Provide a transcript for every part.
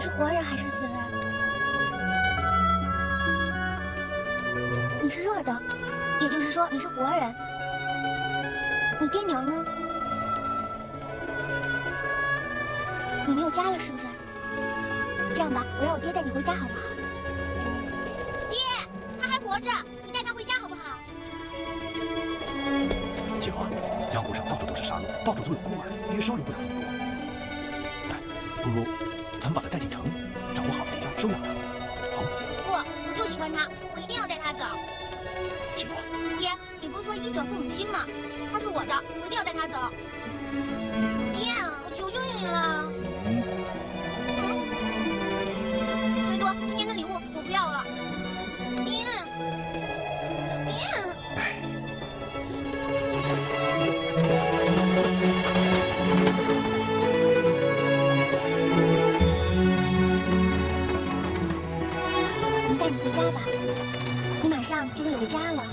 是活人还是死人？你是热的，也就是说你是活人。你爹娘呢？你没有家了是不是？这样吧，我让我爹带你回家好不好？爹，他还活着，你带他回家好不好？景儿，江湖上到处都是杀戮，到处都有孤儿，爹收留不了那么多。哎，不如咱们把他带进城，找个好人家收养他，好吗？不，我就喜欢他，我一定要带他走。景儿，爹，你不是说医者父母心吗？他是我的，我一定要带他走。爹，我求求你了。最多今年的礼物我不要了。爹，能带你回家吧？你马上就会有个家了。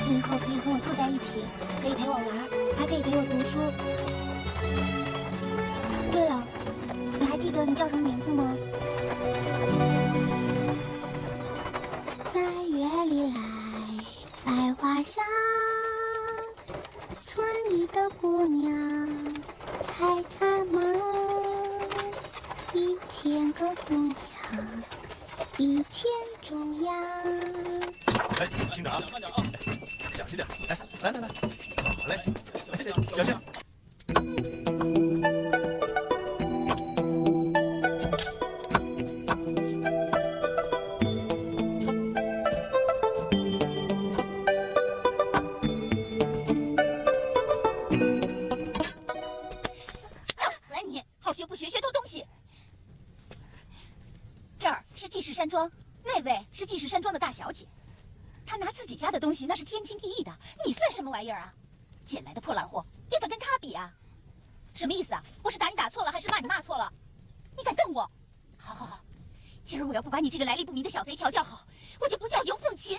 你以后可以和我住在一起，可以陪我玩，还可以陪我读书。对了，你还记得你叫什么名字吗？3月里来，百花香，村里的姑娘采茶忙，1000个姑娘，1000种样。哎，轻点啊，慢点啊，小心点。哎，来，好嘞，小心。要死啊你！好学不学，学偷东西。这儿是济世山庄，那位是济世山庄的大小姐。她拿自己家的东西那是天经地义的，你算什么玩意儿啊？捡来的破烂货，爹敢跟她比啊？什么意思啊？我是打你打错了，还是骂你骂错了？你敢瞪我？好，今儿我要不把你这个来历不明的小贼调教好，我就不叫尤凤琴。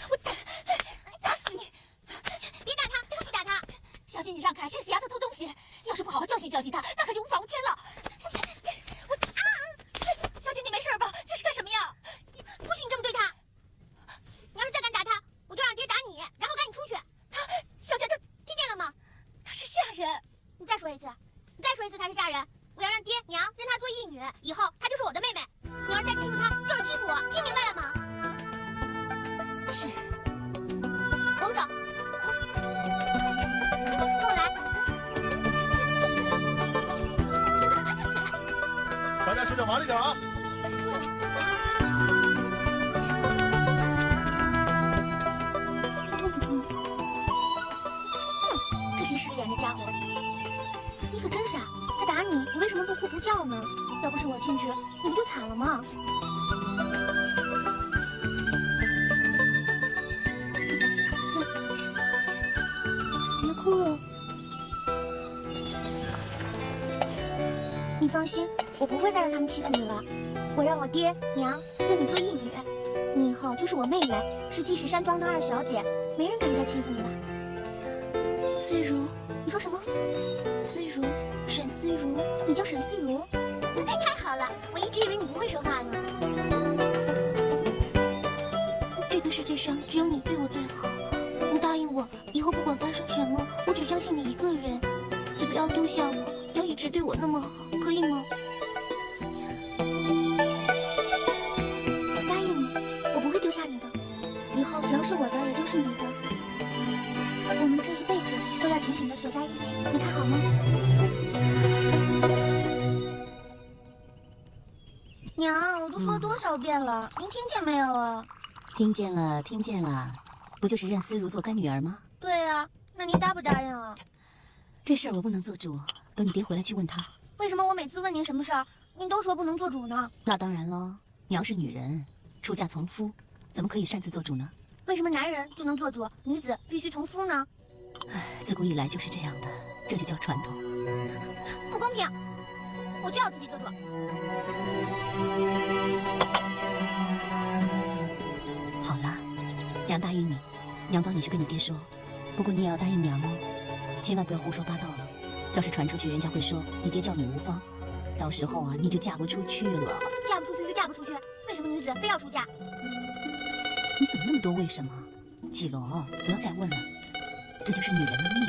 我打死你！别打他，不许打他！小姐，你让开，这死丫头偷东西，要是不好好教训教训她，那可就无法无天了。小姐，你没事吧？这是干什么呀？不许你这么对他！你要是再敢打他，我就让爹打你，然后赶你出去。小姐她听见了吗？她是下人。你再说一次，他是下人。我要让爹娘认他做义女，以后她就是我的妹妹。你要是再欺负她，就是欺负我，听明白了吗？是。我们走。跟我来。大家手脚麻利点啊！痛不痛？这些势利眼的家伙，你可真傻！他打你，你为什么不哭不叫呢？要不是我进去，你不就惨了吗？别哭了。你放心，我不会再让他们欺负你了。我让我爹娘认你做义女，你以后就是我妹妹，是济世山庄的2小姐，没人敢再欺负你了。思如，你说什么？思如，沈思如，你叫沈思如？太好了，我一直以为你不会说话呢。这个世界上只有你对我最好，你答应我，以后不管发生什么，我只相信你一个人，你不要丢下我，要一直对我那么好，可以吗？我答应你，我不会丢下你的，以后只要是我的，也就是你的。我们这一辈子都要紧紧地锁在一起，你看好吗？娘，我都说了多少遍了，您听见没有啊？听见了，听见了，不就是认思如做干女儿吗？对呀，那您答不答应啊？这事儿我不能做主，等你爹回来去问他。为什么我每次问您什么事儿，您都说不能做主呢？那当然喽，你要是女人，出嫁从夫，怎么可以擅自做主呢？为什么男人就能做主，女子必须从夫呢？自古以来就是这样的，这就叫传统。不公平，我就要自己做主。好了，娘答应你，娘帮你去跟你爹说，不过你也要答应娘哦，千万不要胡说八道了，要是传出去，人家会说你爹叫你无芳，到时候啊，你就嫁不出去了。嫁不出去就嫁不出去，为什么女子非要出嫁？你怎么那么多为什么？绮罗，不要再问了，这就是女人的命，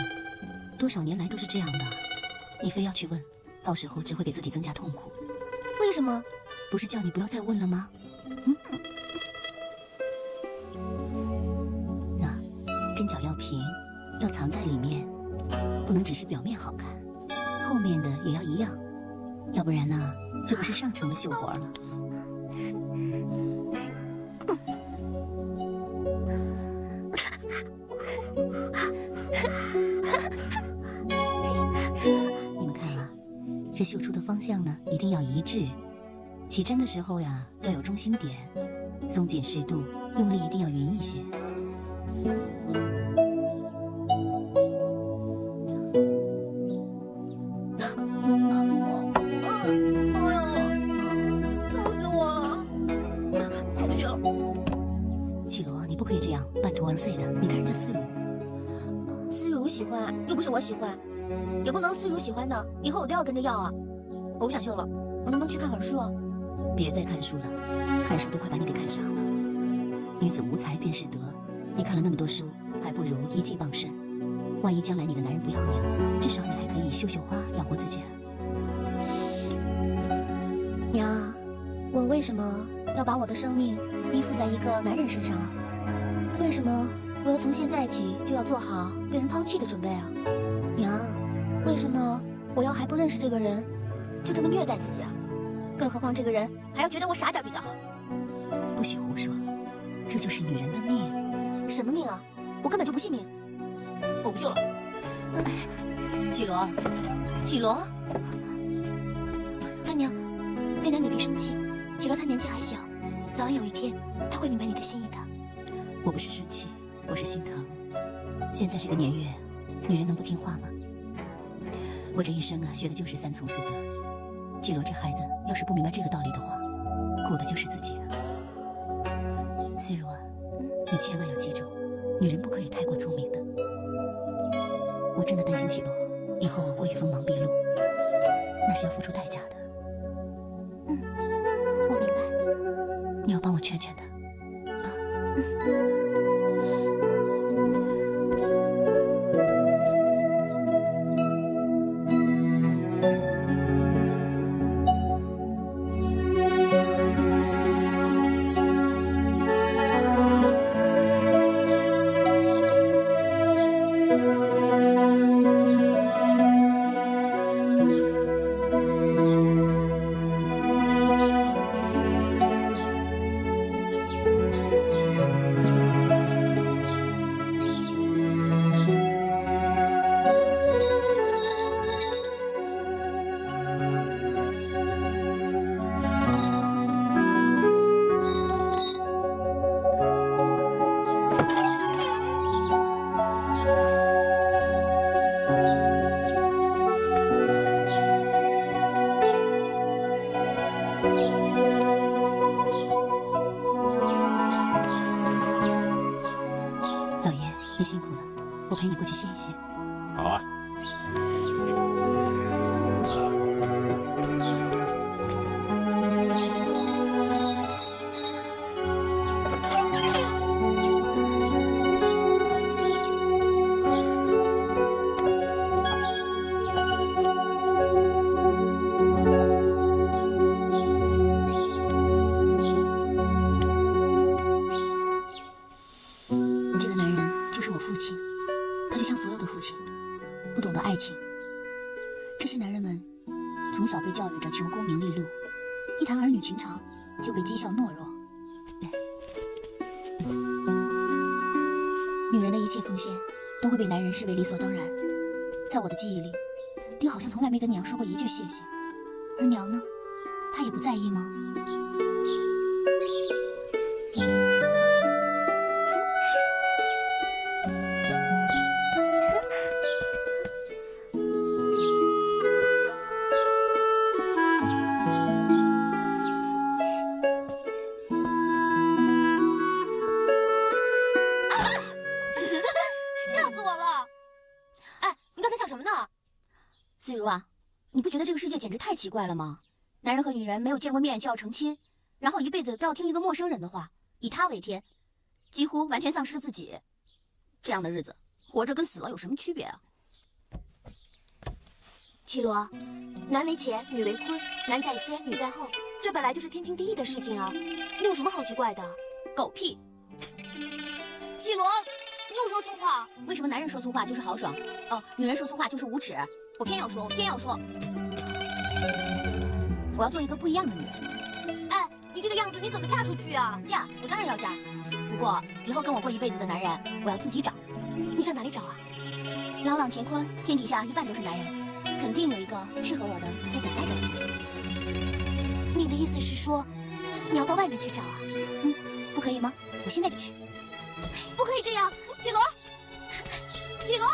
多少年来都是这样的。你非要去问，到时候只会给自己增加痛苦。为什么？不是叫你不要再问了吗？那针脚要平，要藏在里面，不能只是表面好看，后面的也要一样，要不然呢，就不是上乘的绣活了。你们看啊，这绣出的方向呢，一定要一致。起针的时候呀，要有中心点，松紧适度，用力一定要匀一些。痛死我了！太不行了。绮罗，你不可以这样半途而废的。你看人家思如，思如喜欢，又不是我喜欢，也不能思如喜欢的，以后我都要跟着要啊。我不想绣了，我能不能去看会儿书啊？别再看书了，看书都快把你给看傻了。女子无才便是德，你看了那么多书，还不如一技傍身。万一将来你的男人不要你了，至少你还可以绣绣花养活自己啊。娘，我为什么要把我的生命依附在一个男人身上啊？为什么我要从现在起就要做好被人抛弃的准备啊？娘，为什么我要还不认识这个人，就这么虐待自己啊？更何况这个人还要觉得我傻点比较好。不许胡说，这就是女人的命。什么命啊？我根本就不信命。我不绣了。绮罗，绮罗，干娘，干娘你别生气，绮罗她年纪还小，早晚有一天她会明白你的心意的。我不是生气，我是心疼。现在这个年月，女人能不听话吗？我这一生啊，学的就是三从四德。绮罗这孩子要是不明白这个道理的话，苦的就是自己啊。思如啊，你千万要记住，女人不可以太过聪明的。我真的担心绮罗以后过于锋芒毕露，那是要付出代价的。我明白。你要帮我劝劝她。老爷，你辛苦了，我陪你过去歇一歇。好啊。你这个男人就是我父亲，他就像所有的父亲，不懂得爱情。这些男人们从小被教育着求功名利禄，一谈儿女情长就被讥笑懦弱。女人的一切奉献都会被男人视为理所当然。在我的记忆里，爹好像从来没跟娘说过一句谢谢，而娘呢，她也不在意吗？吓死我了！哎，你刚才想什么呢？思如啊，你不觉得这个世界简直太奇怪了吗？男人和女人没有见过面就要成亲，然后一辈子都要听一个陌生人的话，以他为天，几乎完全丧失自己。这样的日子，活着跟死了有什么区别啊？绮罗，男为前，女为坤，男在先，女在后，这本来就是天经地义的事情啊，你有什么好奇怪的？狗屁！绮罗，你又说粗话。为什么男人说粗话就是豪爽？哦，女人说粗话就是无耻。我偏要说，我偏要说。我要做一个不一样的女人。哎，你这个样子你怎么嫁出去啊？嫁，我当然要嫁。不过以后跟我过一辈子的男人，我要自己找。你上哪里找啊？朗朗乾坤，天底下一半都是男人，肯定有一个适合我的在等待着我。你的意思是说，你要到外面去找啊？不可以吗？我现在就去。不可以这样，绮罗，绮罗。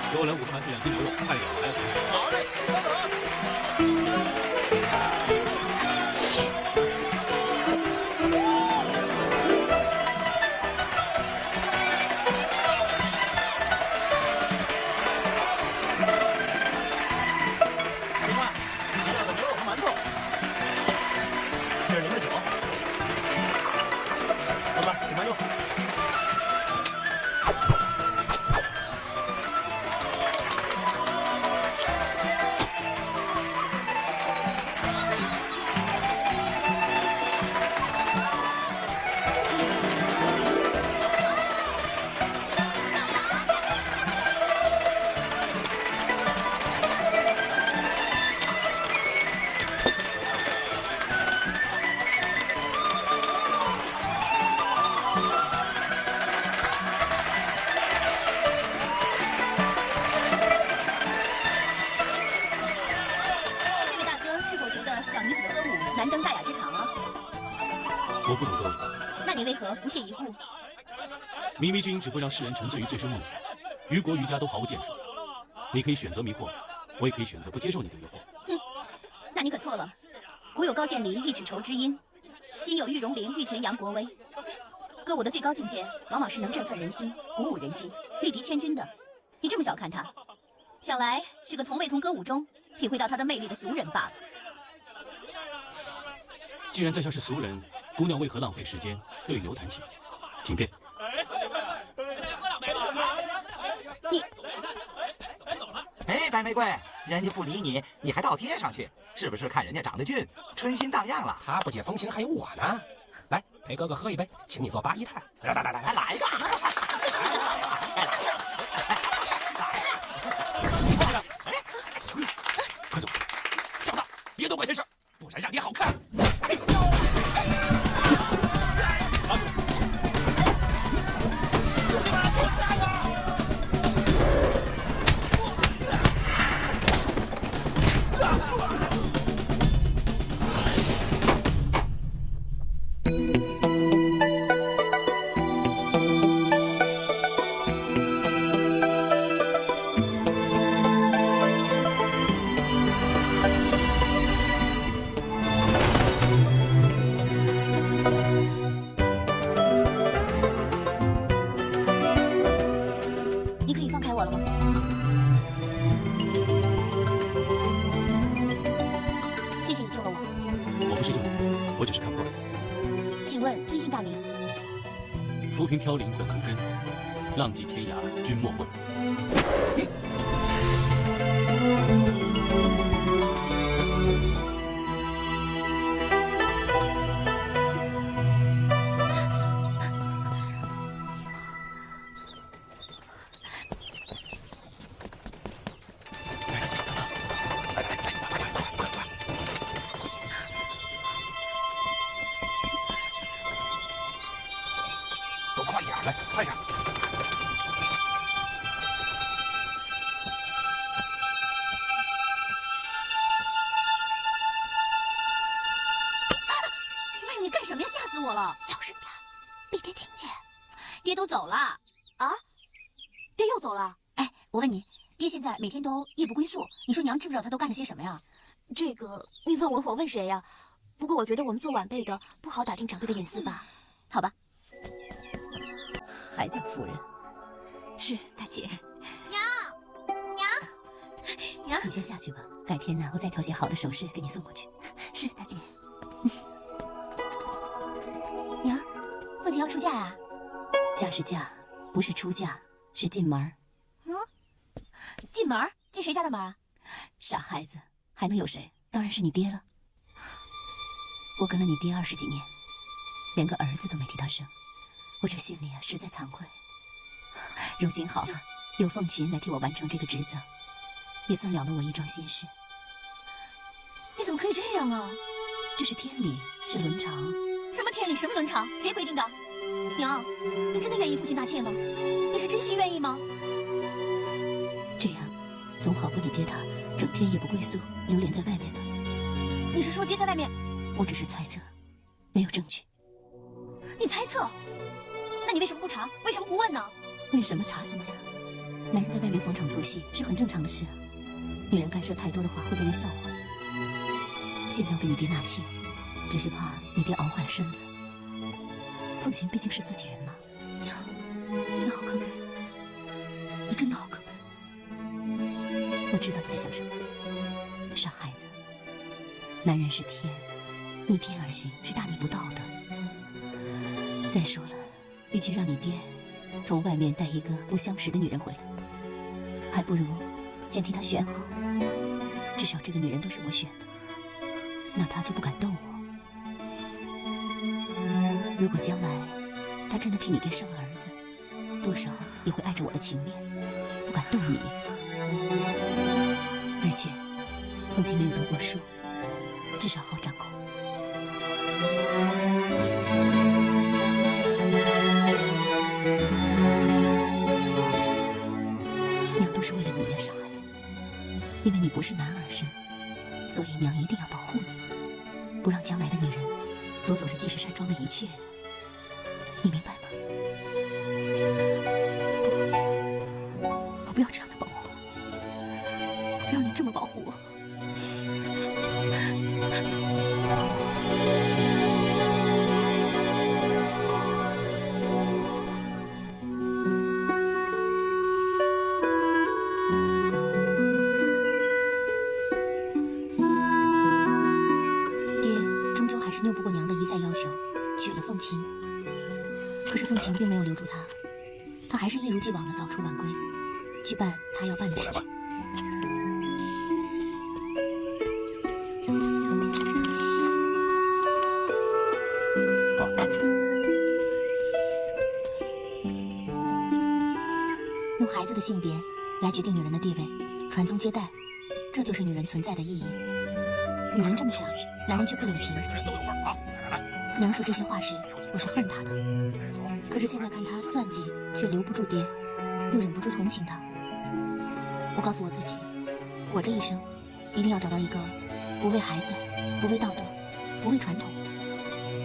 给我来5个馒头，2斤牛肉，快点来！好嘞，稍等。请看，热的牛肉和馒头，这是您的酒，老板，请慢用。这位大哥是否觉得小女子的歌舞难登大雅之堂啊？我不懂歌舞，那你为何不屑一顾？靡靡之音只会让世人沉醉于醉生梦死，于国于家都毫无建树。你可以选择迷惑，我也可以选择不接受你的诱惑。那你可错了。古有高渐离一曲愁知音，今有玉荣陵欲前扬国威。歌舞的最高境界，往往是能振奋人心、鼓舞人心、力敌千军的。你这么小看他，想来是个从未从歌舞中体会到它的魅力的俗人罢了。既然在下是俗人，姑娘为何浪费时间对牛弹琴？请便。你，哎，白玫瑰，人家不理你，你还倒贴上去，是不是看人家长得俊，春心荡漾了？他不解风情，还有我呢。来，陪哥哥喝一杯，请你做八姨太。来一个！快走，小子，别多管闲事，不然让你好看。我只是看过。请问尊姓大名？浮萍飘零本无根，浪迹天涯君莫问。都快一点，来，快点！喂，你干什么呀？吓死我了！小声点，被爹听见。爹都走了啊？爹又走了？哎，我问你，爹现在每天都夜不归宿，你说娘知不知道他都干了些什么呀？这个你问我问谁呀？不过我觉得我们做晚辈的不好打听长辈的隐私吧。好吧。还叫夫人？是大姐。娘，你先下去吧，改天呢我再挑些好的首饰给你送过去。是大姐。娘，凤琴要出嫁呀？嫁是嫁，不是出嫁，是进门。进门？进谁家的门啊？傻孩子，还能有谁？当然是你爹了。我跟了你爹20几年，连个儿子都没替他生，我这心里啊实在惭愧。如今好了，有凤琴来替我完成这个职责，也算了了我一桩心事。你怎么可以这样啊？这是天理，是伦常。什么天理，什么伦常？谁规定的？娘，你真的愿意父亲纳妾吗？你是真心愿意吗？这样总好过你爹他整天夜不归宿，流连在外面吧。你是说爹在外面？我只是猜测，没有证据。你猜测？那你为什么不查？为什么不问呢？为什么查什么呀？男人在外面逢场作戏是很正常的事啊。女人干涉太多的话会被人笑话。现在我给你爹纳妾，只是怕你爹熬坏了身子。凤琴毕竟是自己人嘛。娘，你好可悲，你真的好可悲。我知道你在想什么，傻孩子。男人是天，逆天而行是大逆不道的。再说了，与其让你爹从外面带一个不相识的女人回来，还不如先替他选好。至少这个女人都是我选的，那他就不敢动我。如果将来他真的替你爹生了儿子，多少也会碍着我的情面，不敢动你。而且凤琴没有读过书，至少好掌控。娘都是为了你呀，傻孩子。因为你不是男儿身，所以娘一定要保护你，不让将来的女人夺走这济世山庄的一切。你明白吗？我不要这样的保护，我不要你这么保护我。拗不过娘的一再要求，娶了凤琴。可是凤琴并没有留住他，他还是一如既往的早出晚归，去办他要办的事情。用孩子的性别来决定女人的地位，传宗接代，这就是女人存在的意义。女人这么想，男人却不领情。娘说这些话时，我是恨他的。可是现在看他算计，却留不住爹，又忍不住同情他。我告诉我自己，我这一生一定要找到一个不为孩子、不为道德、不为传统，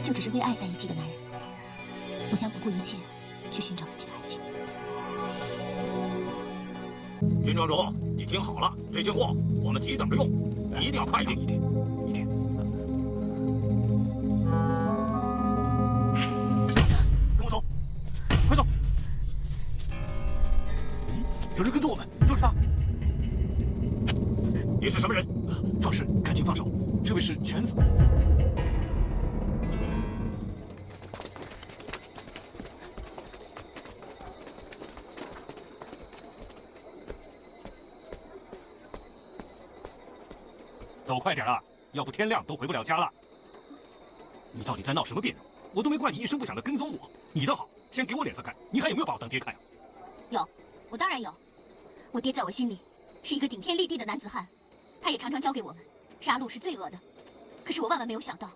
就只是为爱在一起的男人。我将不顾一切去寻找自己的爱情。金庄主，你听好了，这些货我们急等着用，一定要快一点。跟我走，快走！有人跟踪我们，就是他。你是什么人？壮士，赶紧放手，这位是犬子。快点啊，要不天亮都回不了家了。你到底在闹什么别扭？我都没怪你一声不响的跟踪我，你倒好，先给我脸色看，你还有没有把我当爹看呀？有，我当然有。我爹在我心里是一个顶天立地的男子汉，他也常常教给我们，杀戮是罪恶的。可是我万万没有想到，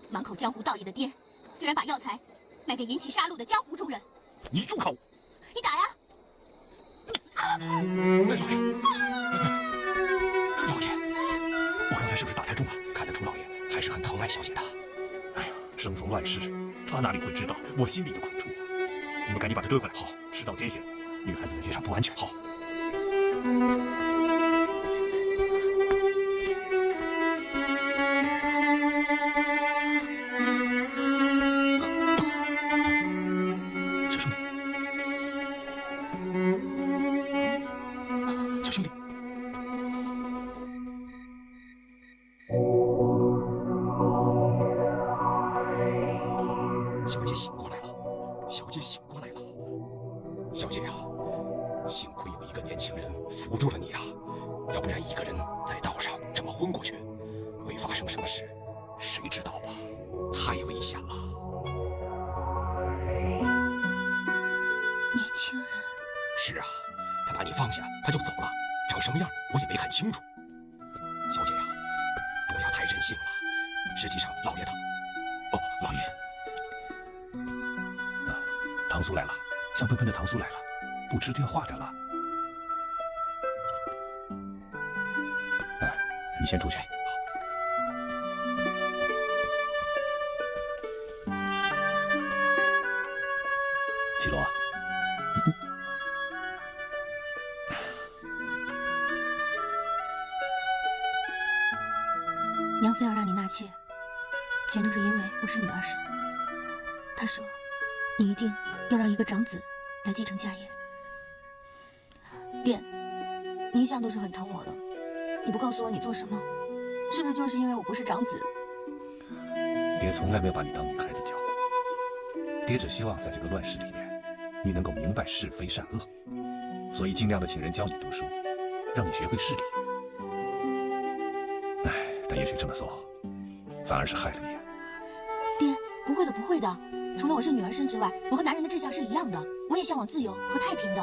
满口江湖道义的爹，居然把药材卖给引起杀戮的江湖中人。你住口！你打呀！老爷，我刚才是不是打太重了？看得出老爷还是很疼爱小姐的。哎呀，生逢乱世，他哪里会知道我心里的苦处？你们赶紧把他追回来。好，世道艰险，女孩子在街上不安全。好。小兄弟，小兄弟。小姐醒过来了，小姐醒过来了，小姐呀，幸亏有一个年轻人扶住了你呀，要不然一个人在道上这么昏过去，会发生什么事，谁知道啊？太危险了。年轻人。是啊，他把你放下，他就走了，长什么样我也没看清楚。小姐呀，不要太任性了。实际上，老爷他，哦，老爷。糖酥来了，香喷喷的糖酥来了，不吃就要化掉了。哎，你先出去。绮罗，娘非要让你纳妾，全都是因为我是女儿身。她说，你一定要让一个长子来继承家业。爹，你一向都是很疼我的，你不告诉我你做什么，是不是就是因为我不是长子？爹从来没有把你当女孩子教，爹只希望在这个乱世里面，你能够明白是非善恶，所以尽量的请人教你读书，让你学会事理。哎，但也许这么做，反而是害了你。爹，不会的，不会的。除了我是女儿身之外，我和男人的志向是一样的，我也向往自由和太平的。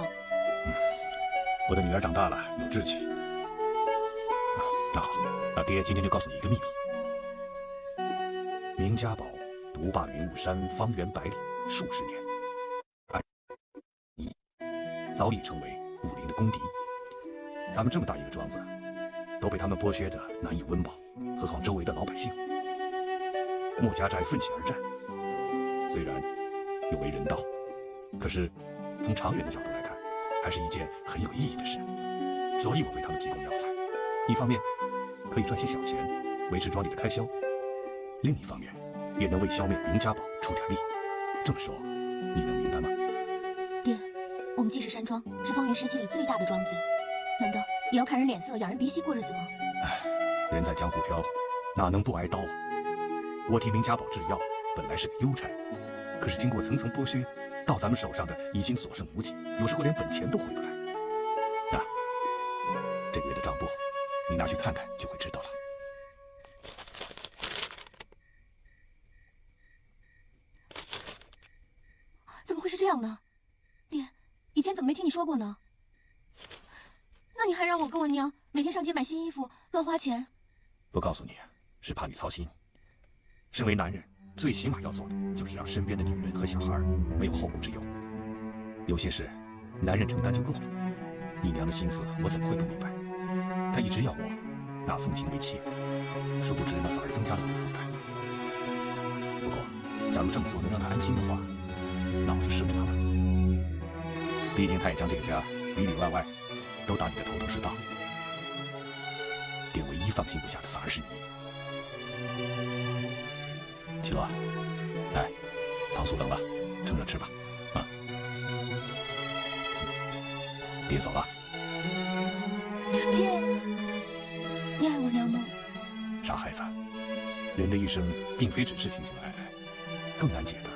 我的女儿长大了，有志气。那好，那爹今天就告诉你一个秘密：明家堡独霸云雾山方圆百里数十年，早已成为武林的公敌。咱们这么大一个庄子，都被他们剥削得难以温饱，何况周围的老百姓？墨家寨奋起而战，虽然有违人道，可是从长远的角度来看，还是一件很有意义的事。所以我为他们提供药材，一方面可以赚些小钱，维持庄里的开销；另一方面，也能为消灭明家堡出点力。这么说，你能明白吗？爹，我们季氏山庄是方圆10几里最大的庄子，难道也要看人脸色、仰人鼻息过日子吗？唉，人在江湖飘，哪能不挨刀啊？我替明家堡制药，本来是个优差，可是经过层层剥削，到咱们手上的已经所剩无几，有时候连本钱都回不来。这个月的账簿，你拿去看看就会知道了。怎么会是这样呢？爹，以前怎么没听你说过呢？那你还让我跟我娘每天上街买新衣服，乱花钱？不告诉你，是怕你操心。身为男人，最起码要做的就是让身边的女人和小孩没有后顾之忧。有些事，男人承担就够了。你娘的心思，我怎么会不明白？她一直要我纳凤琴为妾，殊不知那反而增加了我的负担。不过，假如这么做能让她安心的话，那我就顺着她吧。毕竟她也将这个家里里外外都打理得头头是道。爹唯一放心不下的反而是你。绮罗，来，糖酥冷了，趁热吃吧。啊，爹走了。爹，你爱我娘吗？傻孩子，人的一生并非只是情情爱爱，更难解的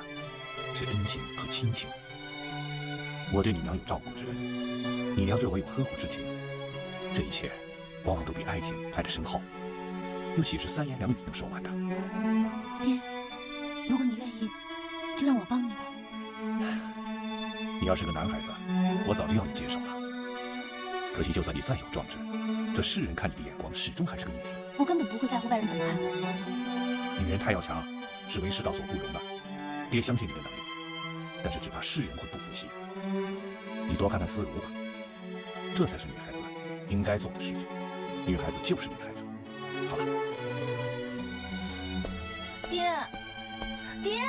是恩情和亲情。我对你娘有照顾之恩，你娘对我有呵护之情，这一切往往都比爱情来得深厚。又岂是三言两语能说完的？爹，如果你愿意，就让我帮你吧。你要是个男孩子，我早就要你接手了。可惜，就算你再有壮志，这世人看你的眼光始终还是个女人。我根本不会在乎外人怎么看我。女人太要强，是为世道所不容的。爹相信你的能力，但是只怕世人会不服气。你多看看思如吧，这才是女孩子应该做的事情。女孩子就是女孩子。好了，爹，爹，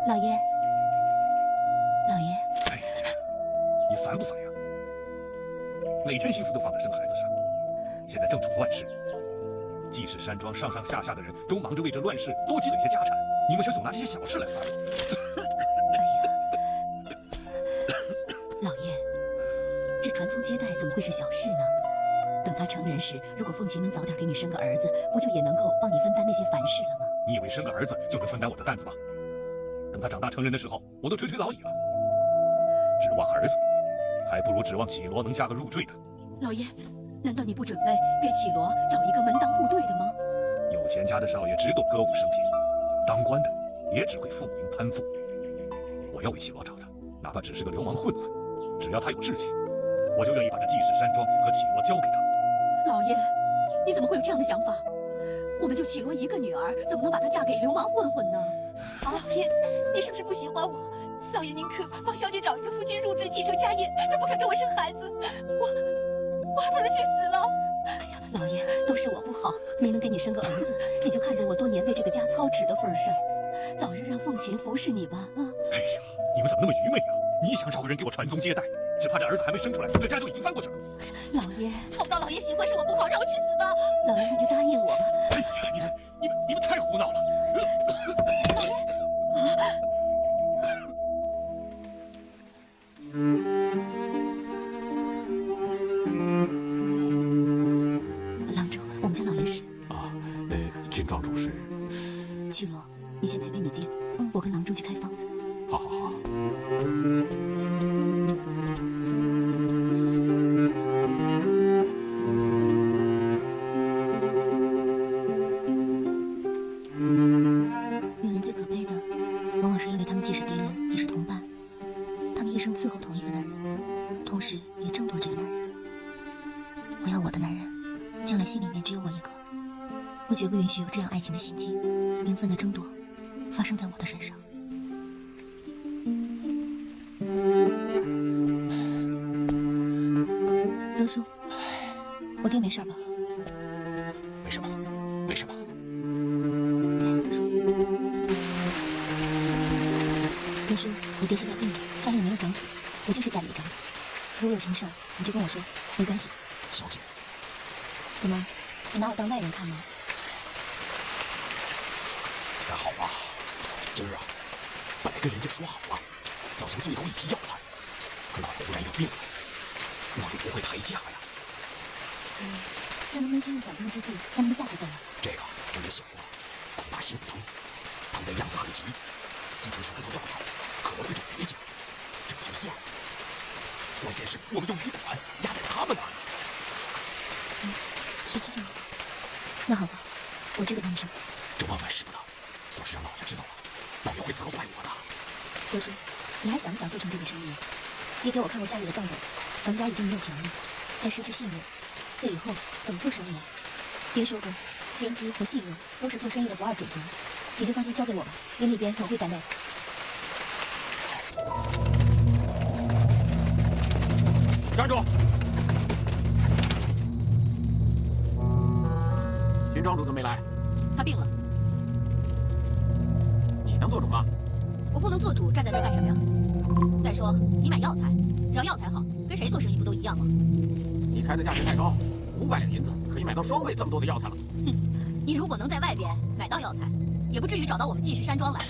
老爷，老爷，哎呀，你烦不烦呀？每天心思都放在生孩子上，现在正处乱世，济世山庄上上下下的人都忙着为这乱世多积累些家产，你们却总拿这些小事来烦我。老爷，这传宗接代怎么会是小事呢？等他成人时，如果凤琴能早点给你生个儿子，不就也能够帮你分担那些烦事了吗？你以为生个儿子就能分担我的担子吗？等他长大成人的时候，我都垂垂老矣了。指望儿子，还不如指望绮罗能嫁个入赘的。老爷，难道你不准备给绮罗找一个门当户对的吗？有钱家的少爷只懂歌舞升平，当官的也只会富盈攀附。我要为绮罗找的，哪怕只是个流氓混混，只要他有志气，我就愿意把这济世山庄和绮罗交给他。老爷，你怎么会有这样的想法？我们就绮罗一个女儿，怎么能把她嫁给流氓混混呢？老爷，你是不是不喜欢我？老爷宁可帮小姐找一个夫君入赘继承家业，都不肯给我生孩子。我还不如去死了。哎呀，老爷，都是我不好，没能给你生个儿子，你就看在我多年为这个家操持的份上，早日让凤琴服侍你吧。啊！哎呀，你们怎么那么愚昧呀？你想找个人给我传宗接代，只怕这儿子还没生出来，这家就已经翻过去了。老爷，讨不到老爷喜欢是我不好，让我去死吧。老爷你就答应我吧。哎呀，你们太胡闹了！郎中，我们家老爷是啊，郡庄主是。绮罗，你先陪陪你爹，我跟郎中去开方子。好好好。女人最可悲的，往往是因为她们既是敌人，也是同伴。她们一生伺候同一个男人，同时也争夺这个男人。我要我的男人，将来心里面只有我一个。我绝不允许有这样爱情的心机、名分的争夺发生在我的身上。德叔，我爹没事吧？没什么，没什么。德叔，德叔，我爹现在病着，家里也没有长子，我就是家里的长子。如果有什么事儿，你就跟我说，没关系。小姐，怎么，你拿我当外人看吗？那好吧，今儿啊，本来跟人家说好了，要行最后一批药材，可老爷忽然有病了，我也不会抬价呀。那能不能先用缓兵之计，让他们下次再来？这个我也想过，但那行不通，他们的样子很急，今天说不到药材，可能会找别家，这就算了。关键是我们用笔款压在他们那儿。是这样。那好吧，我去给他们说。这万万使不得，要是让老爷知道了，老爷会责怪我的。德叔，你还想不想做成这个生意？爹给我看过家里的账本，咱们家已经没有钱了，再失去信任，这以后怎么做生意啊？爹说过，先机和信任都是做生意的不二准则。你就放心交给我吧，爹那边我会担待。站住！郡庄主怎么没来？他病了，你能做主吗？我不能做主，站在这儿干什么呀？再说，你买药材，只要药材好，跟谁做生意不都一样吗？你开的价钱太高，500两银子可以买到双倍这么多的药材了。哼，你如果能在外边买到药材，也不至于找到我们济世山庄来了。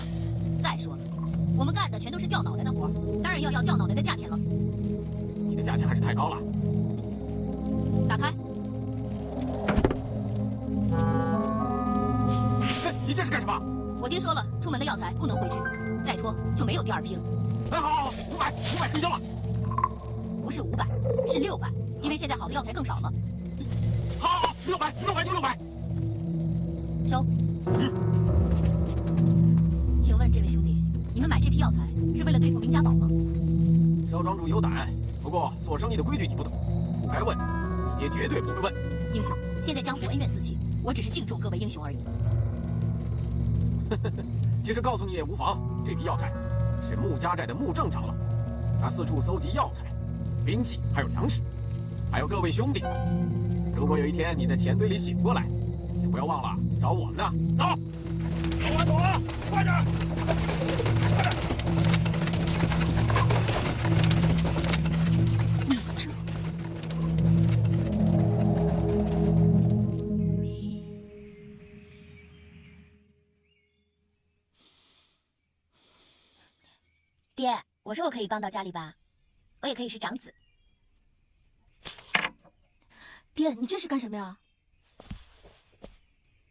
再说了，我们干的全都是掉脑袋的活，当然要掉脑袋的价钱了。你的价钱还是太高了。打开。你这是干什么？我爹说了，出门的药材不能回去，再拖就没有第二批了。好，500成交了。不是500，是600，因为现在好的药材更少了。600就600。收。请问这位兄弟，你们买这批药材是为了对付明家堡吗？肖庄主有胆，不过做生意的规矩你不懂，不该问，你爹绝对不会问。英雄，现在江湖恩怨四起，我只是敬重各位英雄而已。其实告诉你也无妨，这批药材是穆家寨的穆正长老，他四处搜集药材、兵器，还有粮食，还有各位兄弟。如果有一天你在钱堆里醒过来，也不要忘了找我们呢。走，走了，快点，快点！爹，我说我可以帮到家里吧，我也可以是长子。爹，你这是干什么呀？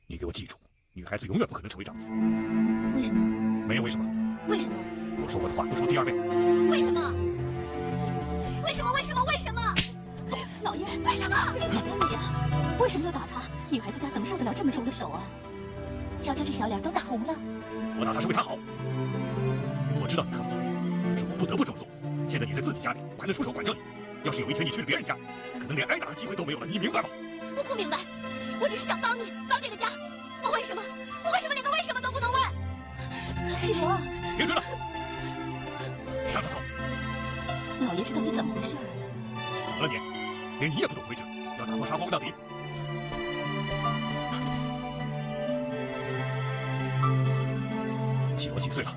你给我记住，女孩子永远不可能成为长子。为什么？没有为什么。为什么？我说过的话都说第2倍。为什么？为什么？为什么？为什么？老爷，为什么？这是怎么了你？为什么要打他？女孩子家怎么受得了这么重的手啊？娇娇这小脸都打红了。我打他是为他好。我知道你恨我，可是我不得不这么做。现在你在自己家里，我还能出手管教你。要是有一天你去了别人家，可能连挨打的机会都没有了，你明白吗？我不明白，我只是想帮你，帮这个家。我为什么连个为什么都不能问？季罗，别追了，让他走。老爷，这到底怎么回事啊？怎么了你？连你也不懂规矩，要打破砂锅问到底。季罗几岁了？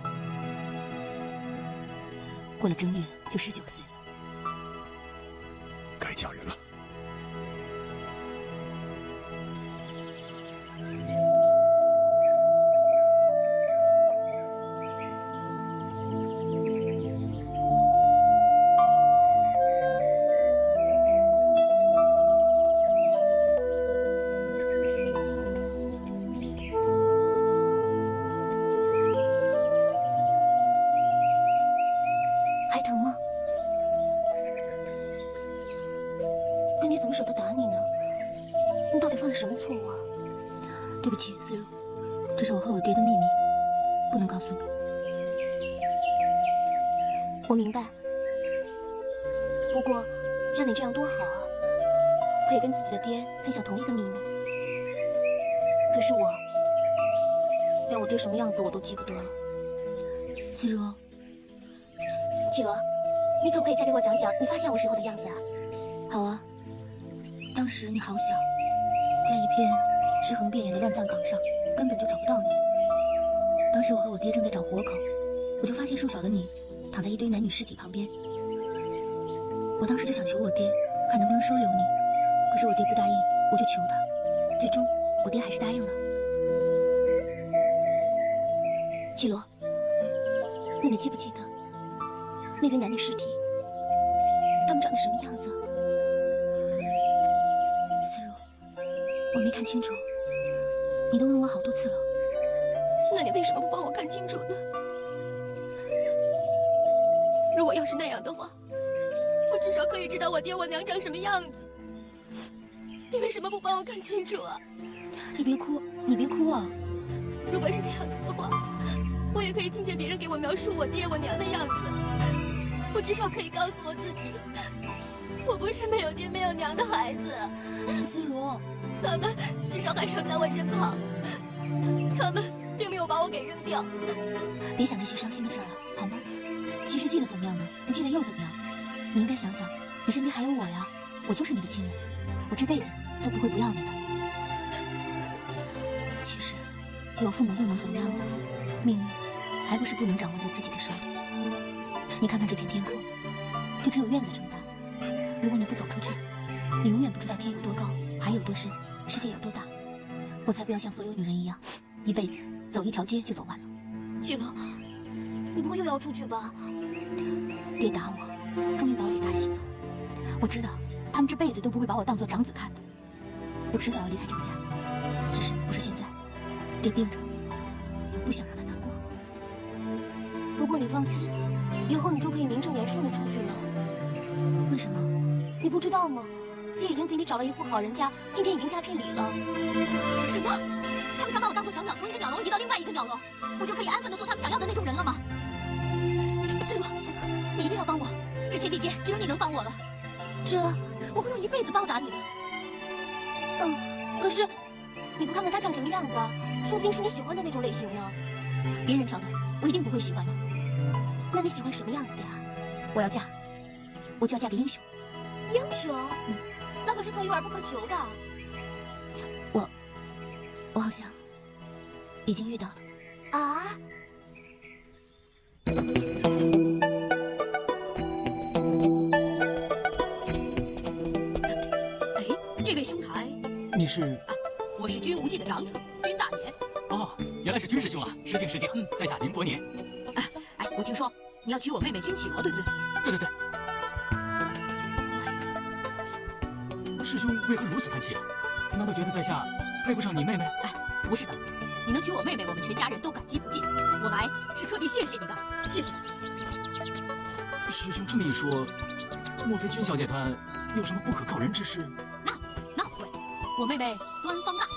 过了正月就19岁了。该嫁人了。还疼吗？干爹怎么舍得打你呢？你到底犯了什么错误啊？对不起，思如，这是我和我爹的秘密，不能告诉你。我明白。不过像你这样多好啊，可以跟自己的爹分享同一个秘密。可是我，连我爹什么样子我都记不得了。思如，季罗，你可不可以再给我讲讲你发现我时候的样子啊？好啊。当时你好小，在一片尸横遍野的乱葬岗上，根本就找不到你。当时我和我爹正在找活口，我就发现瘦小的你躺在一堆男女尸体旁边。我当时就想求我爹，看能不能收留你，可是我爹不答应，我就求他，最终我爹还是答应了。季罗，那你记不记得那堆男女尸体，他们长得什么样子？思如，我没看清楚，你都问我好多次了。那你为什么不帮我看清楚呢？如果要是那样的话，我至少可以知道我爹我娘长什么样子。你为什么不帮我看清楚啊？你别哭，你别哭啊！如果是那样子的话，我也可以听见别人给我描述我爹我娘的样子。我至少可以告诉我自己，我不是没有爹没有娘的孩子。思如，他们至少还守在我身旁，他们并没有把我给扔掉。别想这些伤心的事儿了，好吗？其实记得怎么样呢？不记得又怎么样？你应该想想，你身边还有我呀，我就是你的亲人，我这辈子都不会不要你的。其实，有父母又能怎么样呢？命运还不是不能掌握在自己的手里。你看看这片天空，就只有院子这么大。如果你不走出去，你永远不知道天有多高，海有多深，世界有多大。我才不要像所有女人一样，一辈子走一条街就走完了。季罗，你不会又要出去吧？爹打我，终于把我给打醒了。我知道，他们这辈子都不会把我当做长子看的。我迟早要离开这个家，只是不是现在。爹病着，我不想让他难过。不过你放心，以后你就可以名正言顺的出去了。为什么？你不知道吗？爹已经给你找了一户好人家，今天已经下聘礼了。什么？他们想把我当做小鸟，从一个鸟笼移到另外一个鸟笼，我就可以安分的做他们想要的那种人了吗？思如，你一定要帮我，这天地间只有你能帮我了。这，我会用一辈子报答你的。可是你不看看他长什么样子啊？说不定是你喜欢的那种类型呢。别人挑的，我一定不会喜欢的。那你喜欢什么样子的呀？我要嫁，我就要嫁给英雄。英雄？那可是可遇而不可求的。我好像已经遇到了。啊？哎，这位兄台，你是？我是君无忌的长子君大年。哦，原来是君师兄啊！失敬失敬，在下凌伯年。哎，我听说你要娶我妹妹君绮罗，对不对？对对对。师兄为何如此叹气啊？难道觉得在下配不上你妹妹？哎，不是的，你能娶我妹妹，我们全家人都感激不尽。我来是特地谢谢你的，谢谢。师兄这么一说，莫非君小姐她有什么不可告人之事？那不会，我妹妹端方大，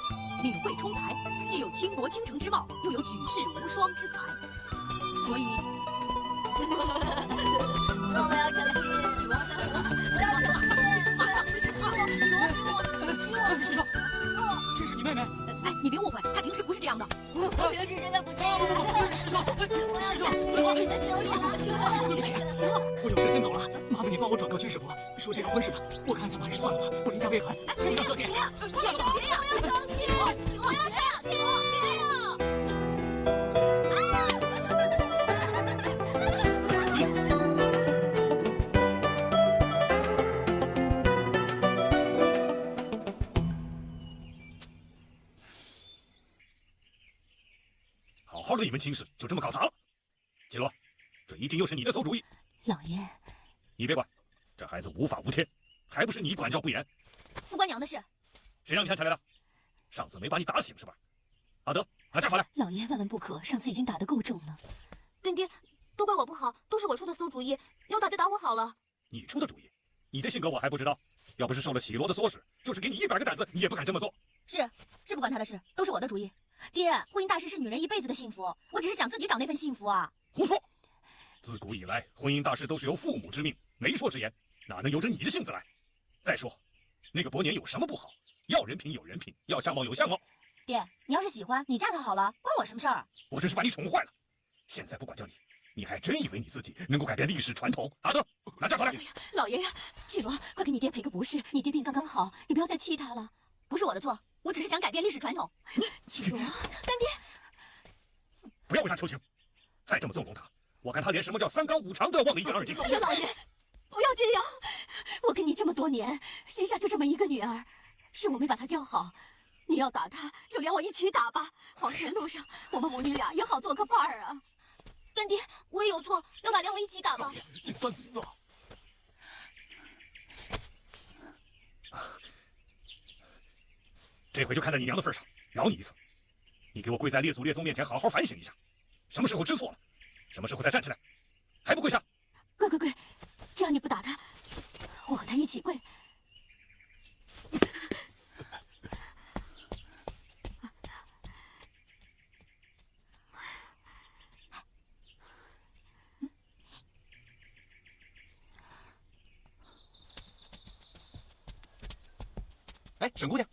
敏慧充才，既有倾国倾城之貌，又有举世无双之才，所以。我要成亲，我要马上回去娶我，师兄，这是你妹妹？哎，你别误会，她平时不是这样的。我平时真的不这样。师兄，师兄，你的救师兄，行了，我有事先走了，麻烦你帮我转告军师伯，说这场婚事吧，我看怎么还是算了吧，不离家为寒。空长小姐，算了吧。别呀，我要这样，别呀。好好的一门亲事就这么搞砸了，绮罗，这一定又是你的馊主意。老爷，你别管，这孩子无法无天，还不是你管教不严？不关娘的事。谁让你想起来的？上次没把你打醒是吧？阿德，拿家法来。老爷万万不可，上次已经打得够重了。干爹，都怪我不好，都是我出的馊主意，要打就打我好了。你出的主意？你的性格我还不知道，要不是受了绮罗的唆使，就是给你100个胆子，你也不敢这么做。是不关他的事，都是我的主意。爹，婚姻大事是女人一辈子的幸福，我只是想自己找那份幸福啊。胡说！自古以来，婚姻大事都是由父母之命、媒妁之言，哪能由着你的性子来？再说，那个伯年有什么不好？要人品有人品，要相貌有相貌。爹，你要是喜欢，你嫁他好了，关我什么事儿？我真是把你宠坏了。现在不管教你，你还真以为你自己能够改变历史传统？阿德，拿家法来。老爷呀，绮罗，快给你爹赔个不是，你爹病刚刚好，你不要再气他了。不是我的错，我只是想改变历史传统。绮罗，干爹，不要为他求情，再这么纵容他，我看他连什么叫3纲5常都要忘得一干二净。老爷，不要这样，我跟你这么多年，膝下就这么一个女儿，是我没把她教好。你要打她，就连我一起打吧。黄泉路上，我们母女俩也好做个伴儿啊。干爹，我也有错，要打连我一起打吧。老爷，你三思啊！这回就看在你娘的份上，饶你一次。你给我跪在列祖列宗面前，好好反省一下，什么时候知错了，什么时候再站起来，还不跪下？跪，这样你不打他，我和他一起跪。哎，沈姑娘，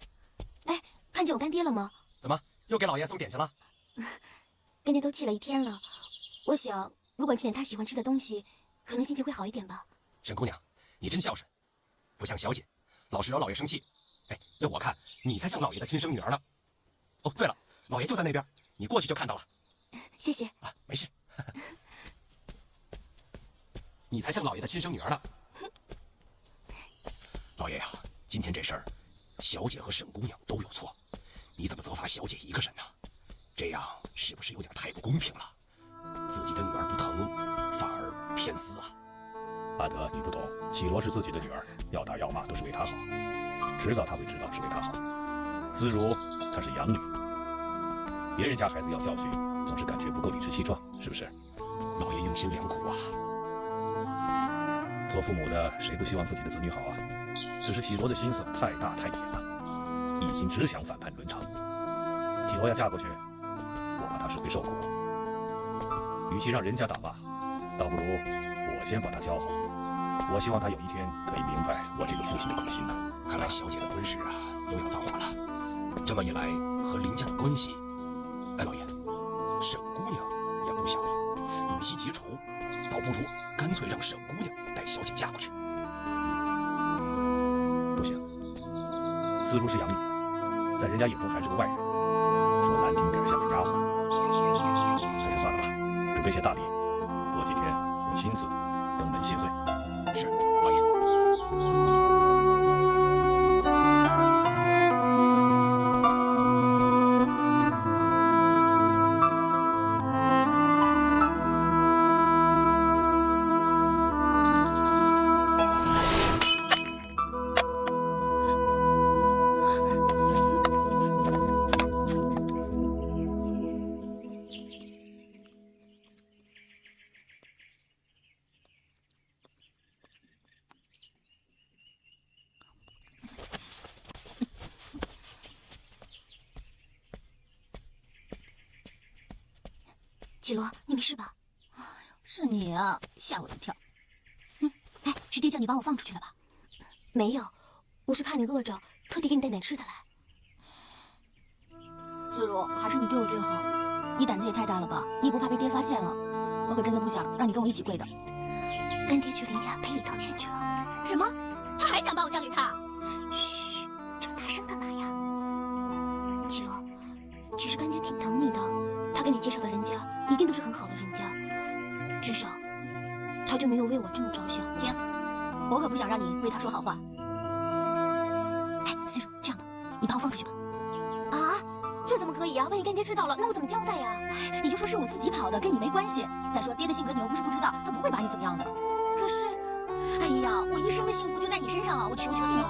哎，看见我干爹了吗？怎么又给老爷送点心了？干爹都气了一天了，我想如果吃点他喜欢吃的东西，可能心情会好一点吧。沈姑娘，你真孝顺，不像小姐，老是惹老爷生气。哎，要我看，你才像老爷的亲生女儿呢。哦，对了，老爷就在那边，你过去就看到了。谢谢啊，没事。你才像老爷的亲生女儿呢。老爷呀，今天这事儿，小姐和沈姑娘都有错，你怎么责罚小姐一个人呢？这样是不是有点太不公平了？自己的女儿不疼，反而偏私啊！阿德，你不懂，绮罗是自己的女儿，要打要骂都是为她好，迟早她会知道是为她好。自如她是养女，别人家孩子要教训，总是感觉不够理直气壮，是不是？老爷用心良苦啊！做父母的谁不希望自己的子女好啊？只是绮罗的心思太大太野了，一心只想反叛伦常。绮罗要嫁过去，我怕她是会受苦。与其让人家打骂，倒不如我先把她教好。我希望她有一天可以明白我这个父亲的苦心呢。看来小姐的婚事啊，又要造化了。这么一来，和林家的关系，哎，老爷，沈姑娘也不小了，与其结仇，倒不如干脆让沈姑娘带小姐嫁过去。不行，思如是养女，在人家眼中还是个外人，说难听点像个丫鬟。还是算了吧，准备些大礼，过几天我亲自登门谢罪。是，老爷。绮罗，你没事吧？是你啊，吓我一跳。哎，是爹叫你把我放出去了吧？没有，我是怕你饿着，特地给你带点吃的来。思如，还是你对我最好。你胆子也太大了吧？你也不怕被爹发现了？我可真的不想让你跟我一起跪的。干爹去林家赔礼道歉去了。什么？他还想把我嫁给他？嘘，这么大声干嘛呀？绮罗，其实干爹挺疼你的，他给你介绍的人家一定都是很好的人家，至少他就没有为我这么着想。停，我可不想让你为他说好话。哎，思如，这样吧，你把我放出去吧。啊，这怎么可以啊？万一干爹知道了，那我怎么交代呀？你就说是我自己跑的，跟你没关系。再说爹的性格你又不是不知道，他不会把你怎么样的。可是，哎呀，我一生的幸福就在你身上了，我求求你了。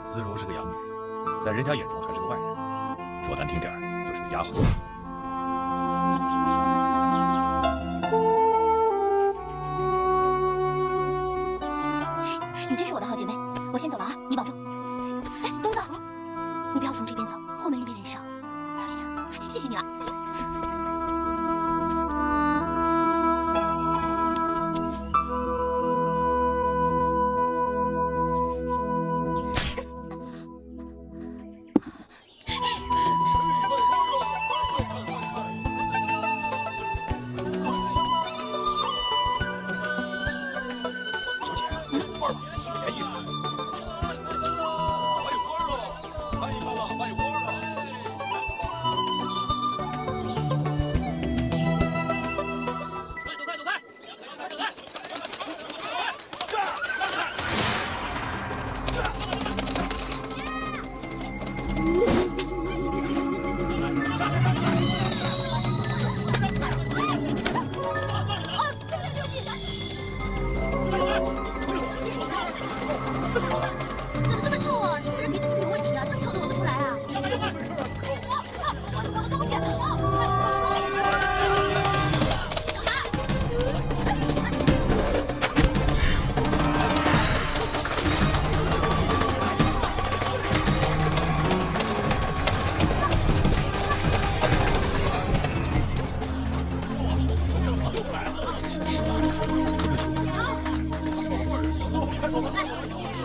思如是个养女，在人家眼中还是个外人，说难听点就是个丫鬟。你真是我的好姐妹，我先走了啊，你保重。哎，等等，你不要从这边走，后门那边人少，小心啊。谢谢你了。小姐，你数花吧，便宜了。怎么这么臭啊？你这个人鼻子是不是有问题啊？这么臭都闻不出来啊？我的东西！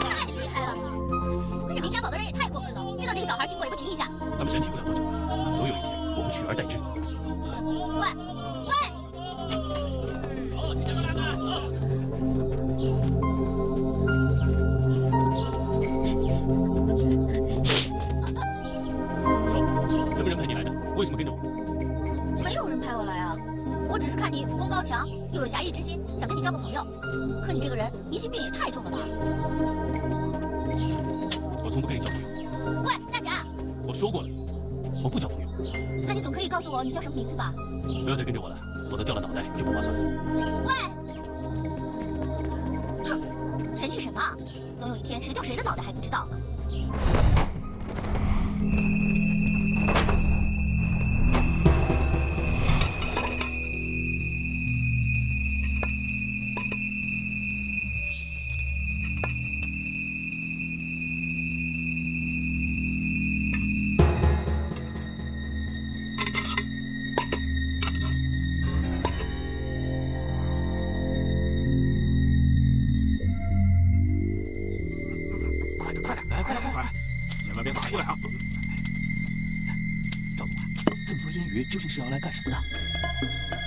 太厉害了！这林家堡的人也太过分了，知道这个小孩经过也不停一下。他们神气不了多久，总有一天我会取而代之。喂喂！说，什么人派你来的？为什么跟着我？没有人派我来啊，我只是看你武功高强，又有侠义之心，想跟你交个朋友。可你这个人疑心病也太重了吧？我从不跟你交朋友。喂，大侠，我说过了，我不交朋友。那你总可以告诉我你叫什么名字吧？不要再跟着我了，否则掉了脑袋就不划算了。喂，哼，神气什么？总有一天谁掉谁的脑袋还不知道呢。洒出来啊！赵总啊，这么多烟雨究竟是要来干什么的？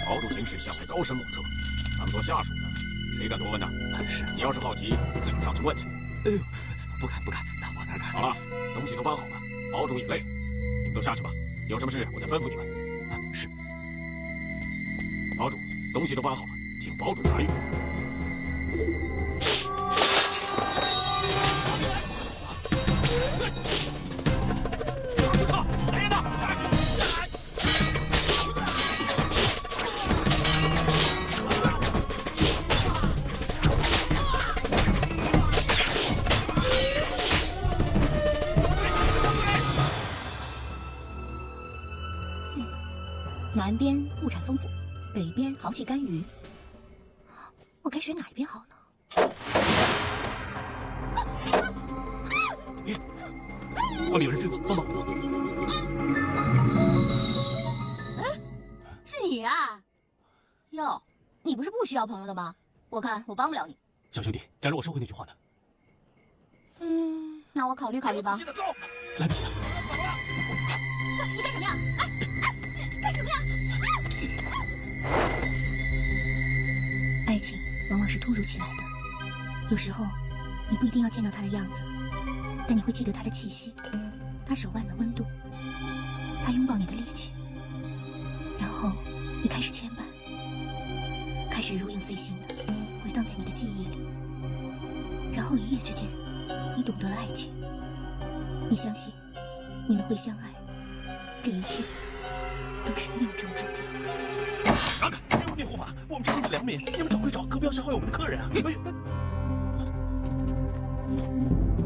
堡主行事向来高深莫测，咱们做下属的，谁敢多问呢？是你要是好奇，自个上去问去。哎呦，不敢，那往哪敢？好了，东西都搬好了，堡主也累了，你们都下去吧。有什么事我再吩咐你们。啊，是。堡主，东西都搬好了，请堡主查阅。来人呐！南边物产丰富，北边豪气干预，我该选哪一边好呢？外面有人追我，帮忙！是你啊？哟，你不是不需要朋友的吗？我看我帮不了你。小兄弟，假如我收回那句话呢？那我考虑考虑吧。来不及了。你干什么呀？干什么呀？爱情往往是突如其来的，有时候你不一定要见到他的样子，但你会记得他的气息，他手腕的温度，他拥抱你的力气，然后你开始牵绊，开始如影随形的回荡在你的记忆里，然后一夜之间，你懂得了爱情，你相信你们会相爱，这一切都是命中注定。让开！聂护法，我们是天子良民，你们找归找，可不要伤害我们的客人啊！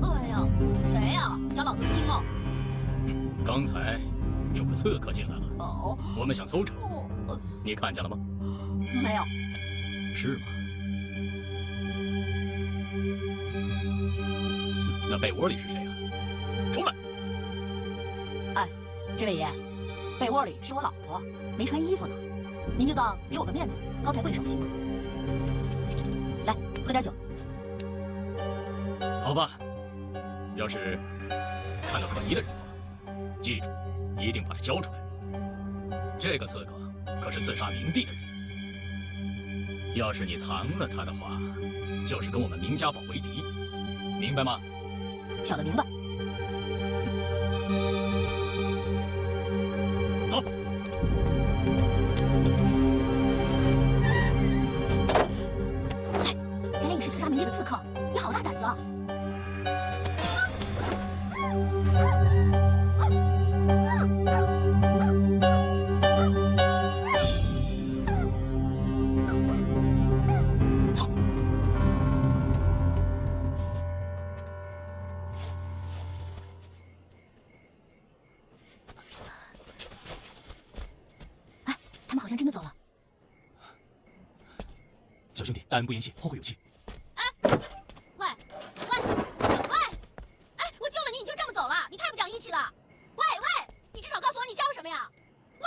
哎呀，谁呀？讲老子的清梦。刚才有个刺客进来了，哦，我们想搜查，你看见了吗？没有。是吗？那被窝里是谁啊？出来！哎，这位爷，被窝里是我老婆，没穿衣服呢，您就当给我个面子，高抬贵手行吗？来，喝点酒。好吧，要是看到可疑的人的话，记住，一定把他交出来。这个刺客可是刺杀明帝的人，要是你藏了他的话，就是跟我们明家堡为敌，明白吗？小的明白。走。原来你是刺杀明帝的刺客，你好大胆子啊！走。哎，他们好像真的走了。小兄弟，大恩不言谢，后会有期。喂，哎，我救了你，你就这么走了？你太不讲义气了！喂，你至少告诉我你叫什么呀？喂！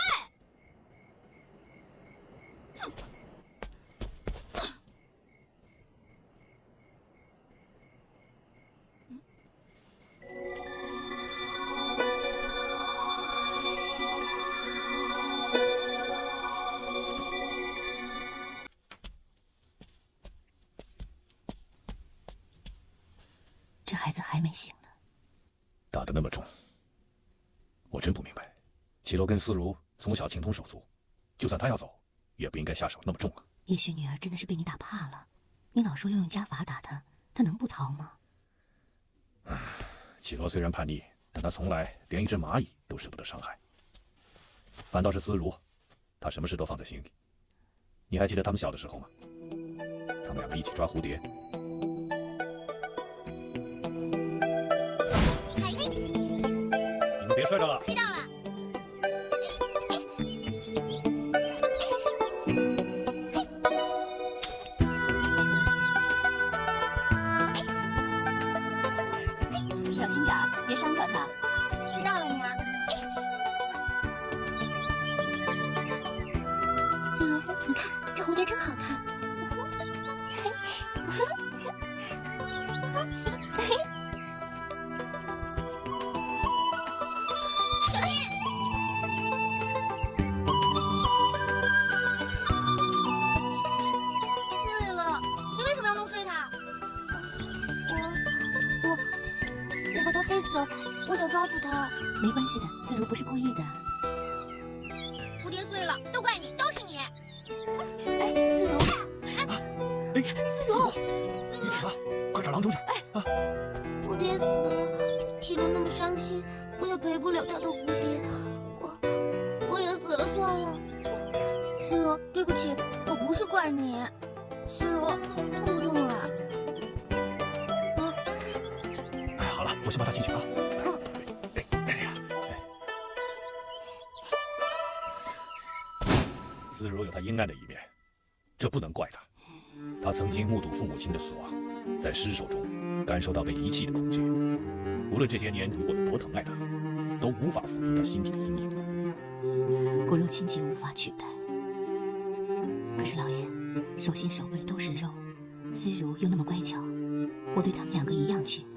这孩子还没醒呢。打得那么重，我真不明白，齐罗跟思如从小情同手足，就算他要走，也不应该下手那么重啊。也许女儿真的是被你打怕了，你老说要用家法打她，她能不逃吗？齐罗虽然叛逆，但他从来连一只蚂蚁都舍不得伤害。反倒是思如，他什么事都放在心里。你还记得他们小的时候吗？他们两个一起抓蝴蝶。你们别摔着了。知道了。小心点儿，别伤着他。知道了，娘。思如，你看这蝴蝶真好看。抓住他。没关系的，思如不是故意的。蝴蝶碎了，都怪你，都是你。哎，思如，哎，思如，你怎么了？快找郎中去！蝴蝶死了，提了那么伤心，我也陪不了他的蝴蝶，我也死了算了。思如，对不起，我不是怪你。思如，痛不痛啊？哎，好了，我先把他进去啊。思如有他阴暗的一面，这不能怪他。他曾经目睹父母亲的死亡，在尸首中感受到被遗弃的恐惧。无论这些年我们多疼爱他，都无法抚平他心底的阴影。骨肉亲情无法取代。可是老爷，手心手背都是肉，思如又那么乖巧，我对他们两个一样亲。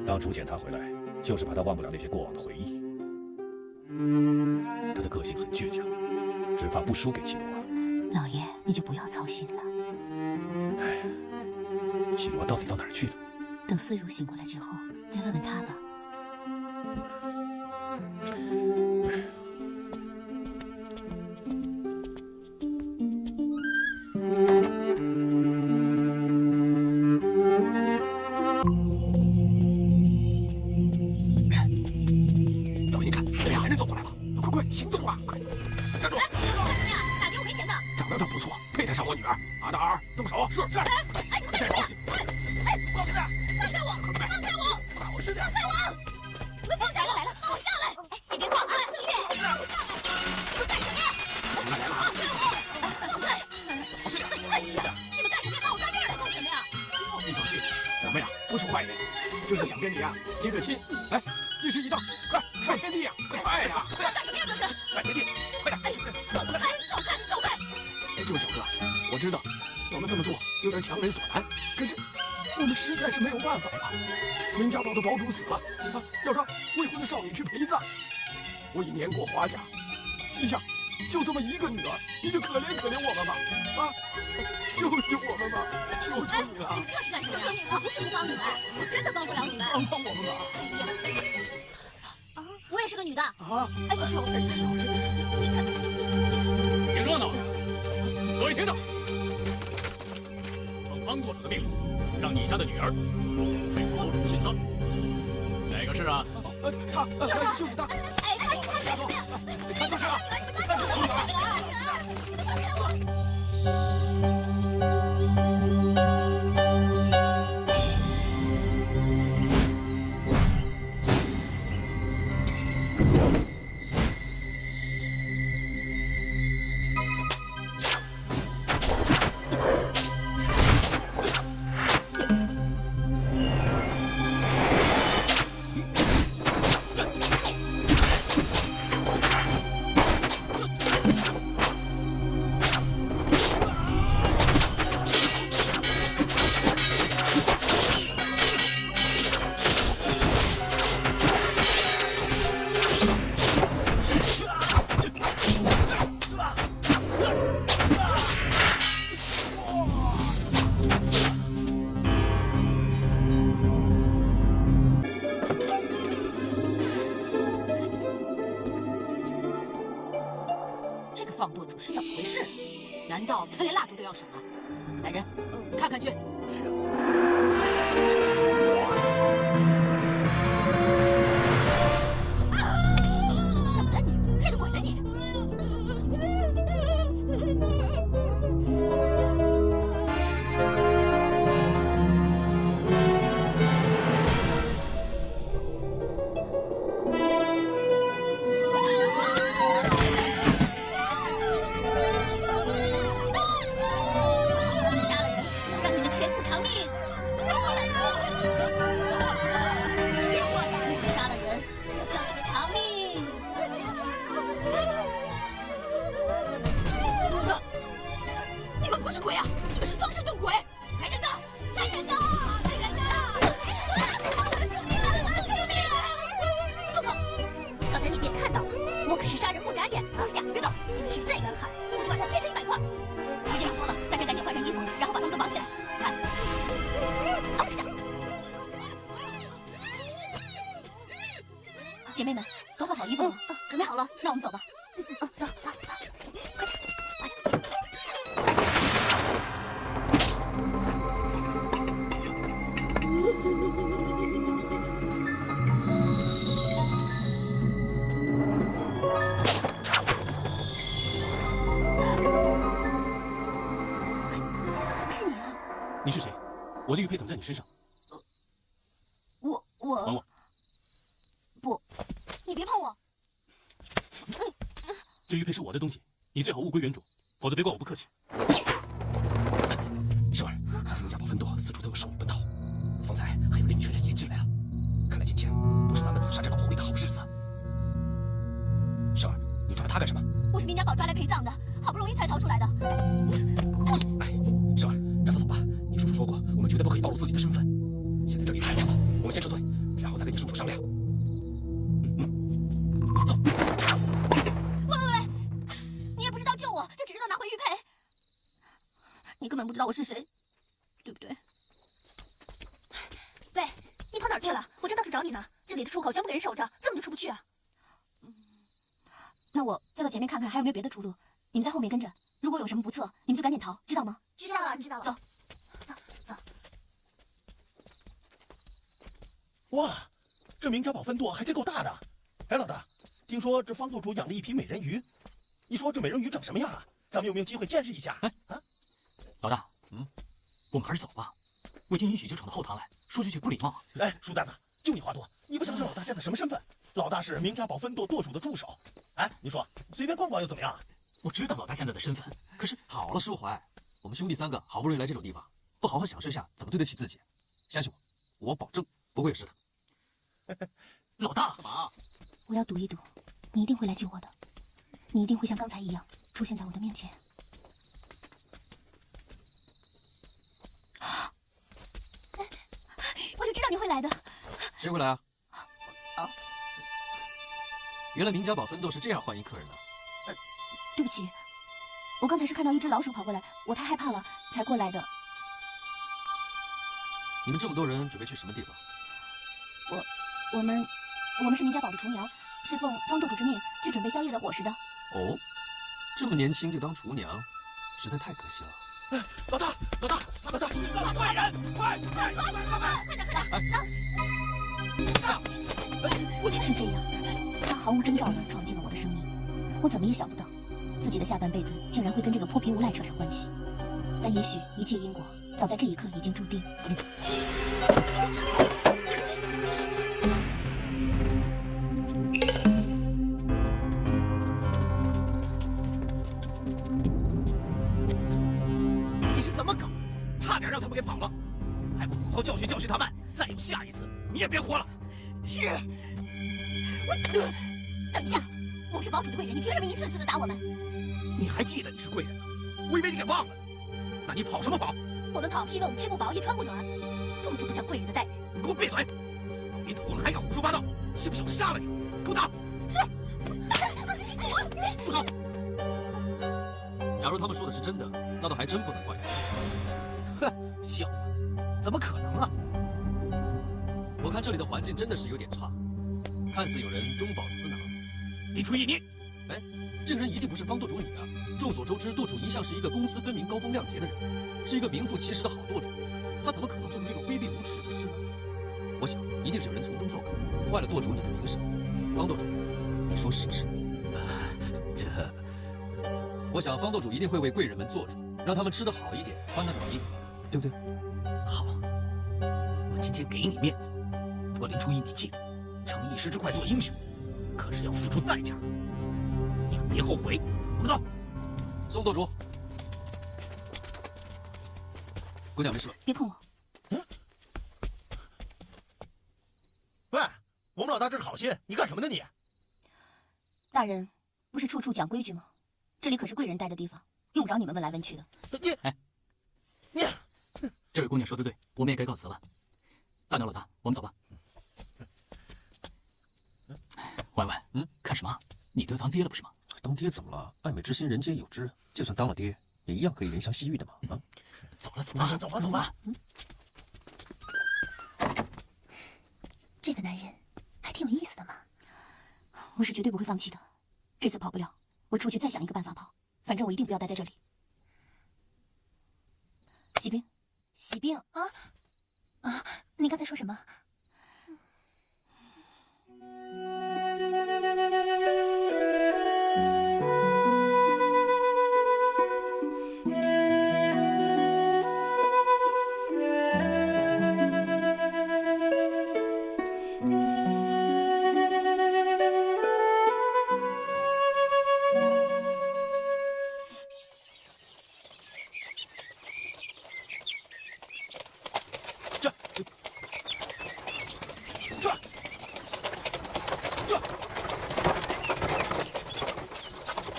当初捡他回来，就是怕他忘不了那些过往的回忆。他的个性很倔强，只怕不输给绮罗。老爷，你就不要操心了。哎，绮罗到底到哪儿去了？等思如醒过来之后，再问问他吧。老爷，你看，那俩男人走过来了，快行动吧，快站住！干什么呀？打劫我没钱的。长得倒不错，配得上我女儿。阿达尔，动手！是。哎，你们干什么呀？哎，放开！放开我！放开我！快我是的。放开我！你们放开我！来了，放我下来！哎，你别跑啊，子月！你们干什么呀？来了！放开我！放开！哎呀，你们干什么呀？把我抓这儿来干什么呀？你放心，我们呀不是坏人，就是想跟你啊结个亲。来，计时一到，快拜天地呀！快呀！干什么呀？这是！拜天地，快点！哎，走开！走开！走开！哎，这位小哥，我知道我们这么做有点强人所难，可是我们实在是没有办法呀。林家堡的堡主死了，要让未婚的少女去陪葬。我已年过花甲，膝下就这么一个女儿，你就可怜可怜我们吧，救救我们吧，求求你了！你们这是干什么？求求你，我不是不帮你们，我真的帮不了你们。帮帮我们吧！我也是个女的。哎呦，别热闹了，各位听到，奉方舵主的命令，让你家的女儿为堡主殉葬。哪个是啊？他就是他。哎，他是什么呀？他就是啊！放开我！这个放舵主是怎么回事？难道他连蜡烛都要省了？来人，看看去。是。怎么了你？见着鬼了你？不是鬼啊！你们是装神弄鬼！来人的！来人的！来人的！救命啊！救命啊！住口！刚才你们也看到了，我可是杀人不眨眼的。呀，别动！你们是再敢喊，我就把他切成100块。时间不多了，大家赶紧换上衣服，然后把他们都绑起来。看，啊！姐妹们，都换好衣服了吗？准备好了，那我们走吧。走走走，快点，快点。怎么是你啊？你是谁？我的玉佩怎么在你身上？我还我！不，你别碰我！这玉佩是我的东西，你最好物归原主，否则别怪我不客气。生儿，今天名家宝芬多四处都有少女奔逃，方才还有另一群人也进来了，看来今天不是咱们紫砂这老狐狸的好日子。生儿，你抓他干什么？我是名家宝抓来陪葬的，好不容易才逃出来的。哎，生儿，让他走吧。你叔叔说过，我们绝对不可以暴露自己的身份。现在这里太乱了，我们先撤退，然后再跟你叔叔商量。走。喂！你也不知道救我，就只知道拿回玉佩，你根本不知道我是谁，对不对？喂，你跑哪儿去了？我正到处找你呢，这里的出口全部给人守着，根本就出不去啊。那我再到前面看看还有没有别的出路，你们在后面跟着，如果有什么不测，你们就赶紧逃，知道吗？知道了，知道了。走，走，走。哇，这名家宝芬垛还真够大的。哎，老大，听说这方垛主养了一批美人鱼，你说这美人鱼长什么样啊？咱们有没有机会见识一下？哎，老大，我们还是走吧。未经允许就闯到后堂来，说句句不礼貌。哎，书呆子，就你话多，你不想想老大现在什么身份？老大是名家宝芬垛垛主的助手。哎，你说随便逛逛又怎么样啊？我知道老大现在的身份，可是好了，舒怀，我们兄弟三个好不容易来这种地方，不好好享受一下，怎么对得起自己？相信我，我保证不会有事的。老大，干嘛？我要赌一赌，你一定会来救我的，你一定会像刚才一样出现在我的面前。我就知道你会来的。谁会来啊？原来名家宝芬垛是这样欢迎客人的。对不起，我刚才是看到一只老鼠跑过来，我太害怕了才过来的。你们这么多人准备去什么地方？我们是名家堡的厨娘，是奉方垛主之命去准备宵夜的伙食的。哦，这么年轻就当厨娘，实在太可惜了。哎，老大，老大，老大，坏人，快抓他们！快点，就这样，他毫无征兆地闯进了我的生命。我怎么也想不到，自己的下半辈子竟然会跟这个泼皮无赖扯上关系。但也许一切因果早在这一刻已经注定。你是怎么搞？差点让他们给跑了，还不好好教训教训他们！再有下一次，你也别活了！是，等一下，我是堡主的贵人，你凭什么一次次的打我们？你还记得你是贵人呢？我以为你给忘了。那你跑什么跑？我们跑是因为我们吃不饱也穿不暖，根本就不像贵人的待遇。你给我闭嘴！死到临头了还敢胡说八道，信不信我杀了你？给我打！是。住手！假如他们说的是真的，那倒还真不能怪他。哼，笑话，怎么可能啊？我看这里的环境真的是有点差，看似有人中饱私囊。林初一，你，哎，这个人一定不是方垛主你啊！众所周知，垛主一向是一个公私分明、高风亮节的人，是一个名副其实的好垛主，他怎么可能做出这种卑鄙无耻的事呢？我想，一定是有人从中作梗，坏了垛主你的名声。方垛主，你说是不是？我想方垛主一定会为贵人们做主，让他们吃得好一点，穿得暖一点，对不对？好，我今天给你面子。不过林初一，你记住，逞一时之快做英雄，可是要付出代价的，你可别后悔。我们走。宋垛主，姑娘没事吧？别碰我。喂，我们老大这是好心，你干什么呢你？大人不是处处讲规矩吗？这里可是贵人待的地方，用不着你们问来问去的。你，这位姑娘说的对，我们也该告辞了。大牛老大，我们走吧。婉婉，看什么？你对方爹了不是吗？当爹怎么了？爱美之心，人皆有之。就算当了爹，也一样可以怜香惜玉的嘛。走了，走吧，走吧，走吧。这个男人还挺有意思的嘛。我是绝对不会放弃的。这次跑不了，我出去再想一个办法跑。反正我一定不要待在这里。喜冰，喜冰啊！你刚才说什么？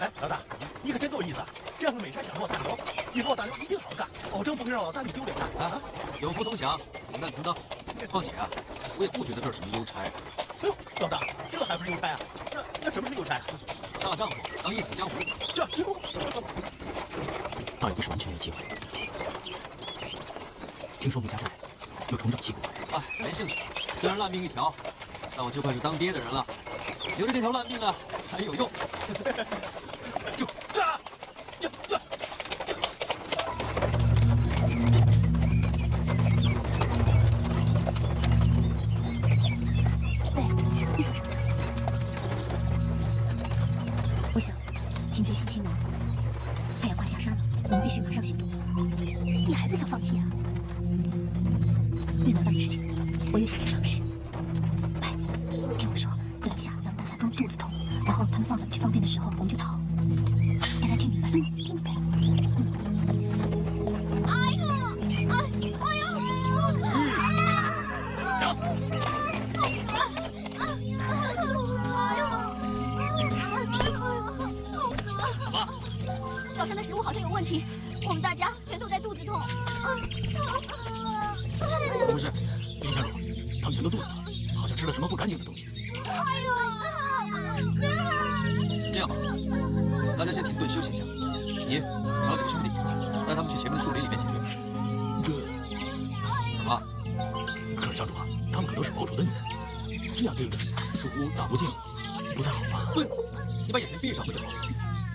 哎，老大，你可真够意思啊！这样的美差小莫大牛，以后我大牛一定好好干，保证不会让老大你丢脸的啊！有福同享，同担同当。况且啊，我也不觉得这是什么邮差。哎呦，老大，这还不是邮差啊？那什么是邮差啊？大丈夫当一统江湖。这倒也不是完全没有机会。听说穆家寨有重整旗鼓。哎，没兴趣。虽然烂命一条，但我就快是当爹的人了，留着这条烂命啊，还有用。喂，你想什么？我想，擒贼先擒王。太阳快下山了，我们必须马上行动。你还不想放弃啊？越难办的事情，我越想去尝试。哎，听我说，等一下咱们大家装肚子痛，然后他们放咱们去方便的时候，我们就逃。大家听明白了？听明白了。哎呦，哎呦，肚子疼！痛死了！痛死了！早上的食物好像有问题，我们大家全都在肚子痛。怎么回事？林相主，他们全都肚子疼，好像吃了什么不干净的东西。这样吧，大家先停顿休息一下。你找几个兄弟，带他们去前面的树林里面解决。这怎么？可是相主啊，他们可都是谋主的女人，这样盯着，似乎打不进，不太好吧？笨，你把眼睛闭上不就好了？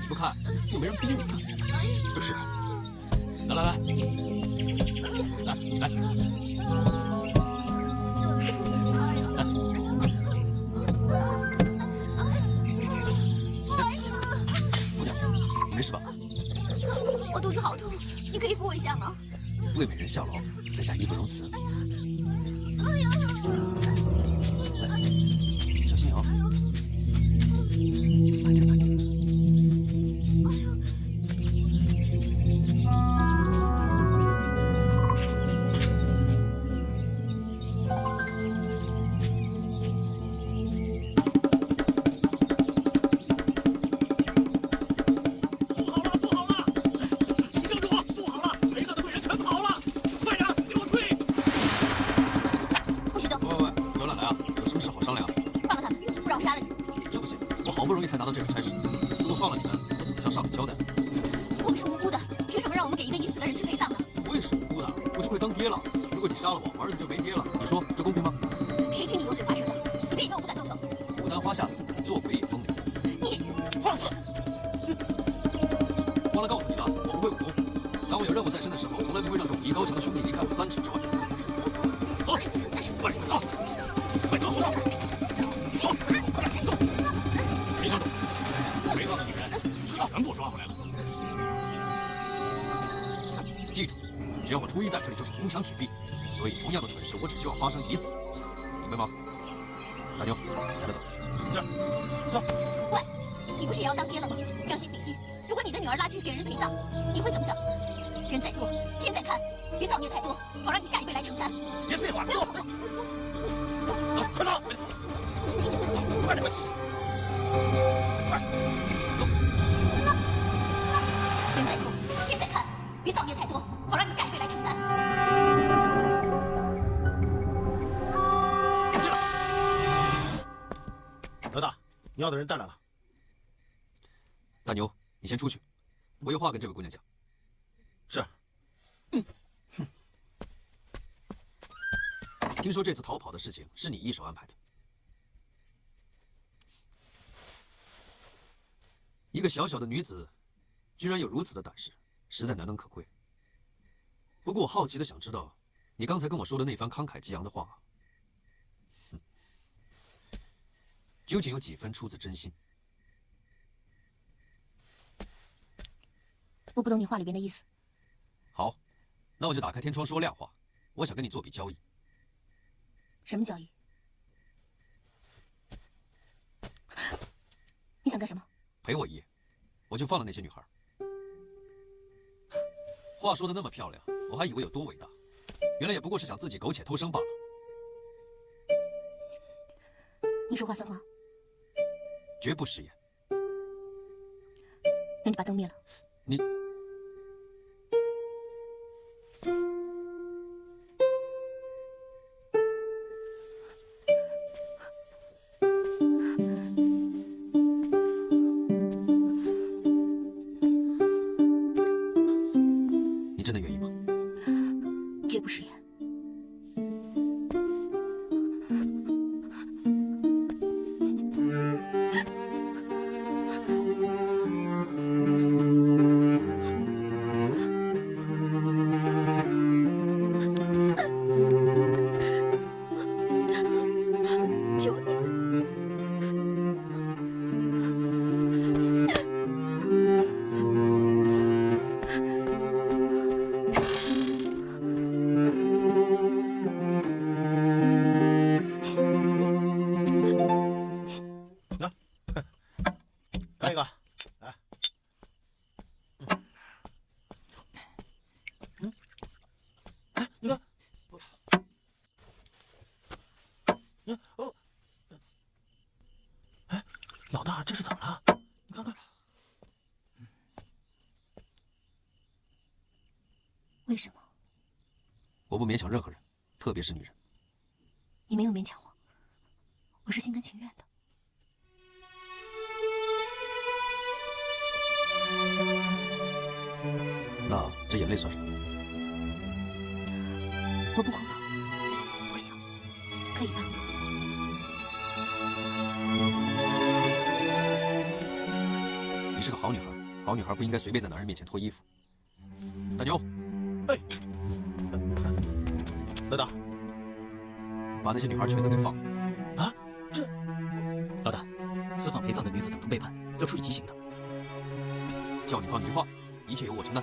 你不看，又没人逼你看。是。来来来，来。姑娘，你没事吧？我肚子好痛，你可以扶我一下吗？为美人效劳，在下义不容辞。小心哦。好不容易才拿到这份差事，如果放了你们，我怎么向上面交代？我们是无辜的，凭什么让我们给一个已死的人去陪葬呢？我也是无辜的，我就快当爹了。如果你杀了我，我儿子就没爹了。你说这公平吗？谁听你油嘴滑舌的？你别以为我不敢动手。牡丹花下死，做鬼也风流。你放肆！忘了告诉你了，我不会武功。当我有任务在身的时候，从来不会让这武艺高强的兄弟离开我3尺之外。好，快点走，快走，走。林相主，陪葬的女人已经全部抓回来了。记住，只要我初一在这里，就是铜墙铁壁。所以，同样的蠢事，我只希望发生一次，明白吗？大妞，带他走。走。喂，你不是也要当爹了吗？将心比心，如果你的女儿拉去给人陪葬，你会怎么想？人在做，天在看，别造孽太多，好让你下一辈来承担。别废话，走，快走，快点，快走。人在做，天在看，别造孽太多，好让你下一辈来承担。进来。老大，你要的人带来了。大牛，你先出去，我有话跟这位姑娘讲。是。听说这次逃跑的事情是你一手安排的。一个小小的女子，居然有如此的胆识，实在难能可贵。不过我好奇的想知道，你刚才跟我说的那番慷慨激昂的话，究竟有几分出自真心？我不懂你话里边的意思。好，那我就打开天窗说亮话，我想跟你做笔交易。什么交易？你想干什么？陪我一夜，我就放了那些女孩。话说的那么漂亮，我还以为有多伟大，原来也不过是想自己苟且偷生罢了。你说话算话？绝不食言。那你把灯灭了。你。真的愿意吗？绝不食言。求你。干一个，来。哎，你看，你看，哦，哎，老大，这是怎么了？你看看。为什么？我不勉强任何人，特别是女人。你没有勉强我，我是心甘情愿的。那这眼泪算什么？我不哭了，不想，可以吧？你是个好女孩，好女孩不应该随便在男人面前脱衣服。大牛，哎，老大，把那些女孩全都给放了。啊，这，老大，私访陪葬的女子等同背叛，要处以极刑的。叫你放你就放，一切由我承担。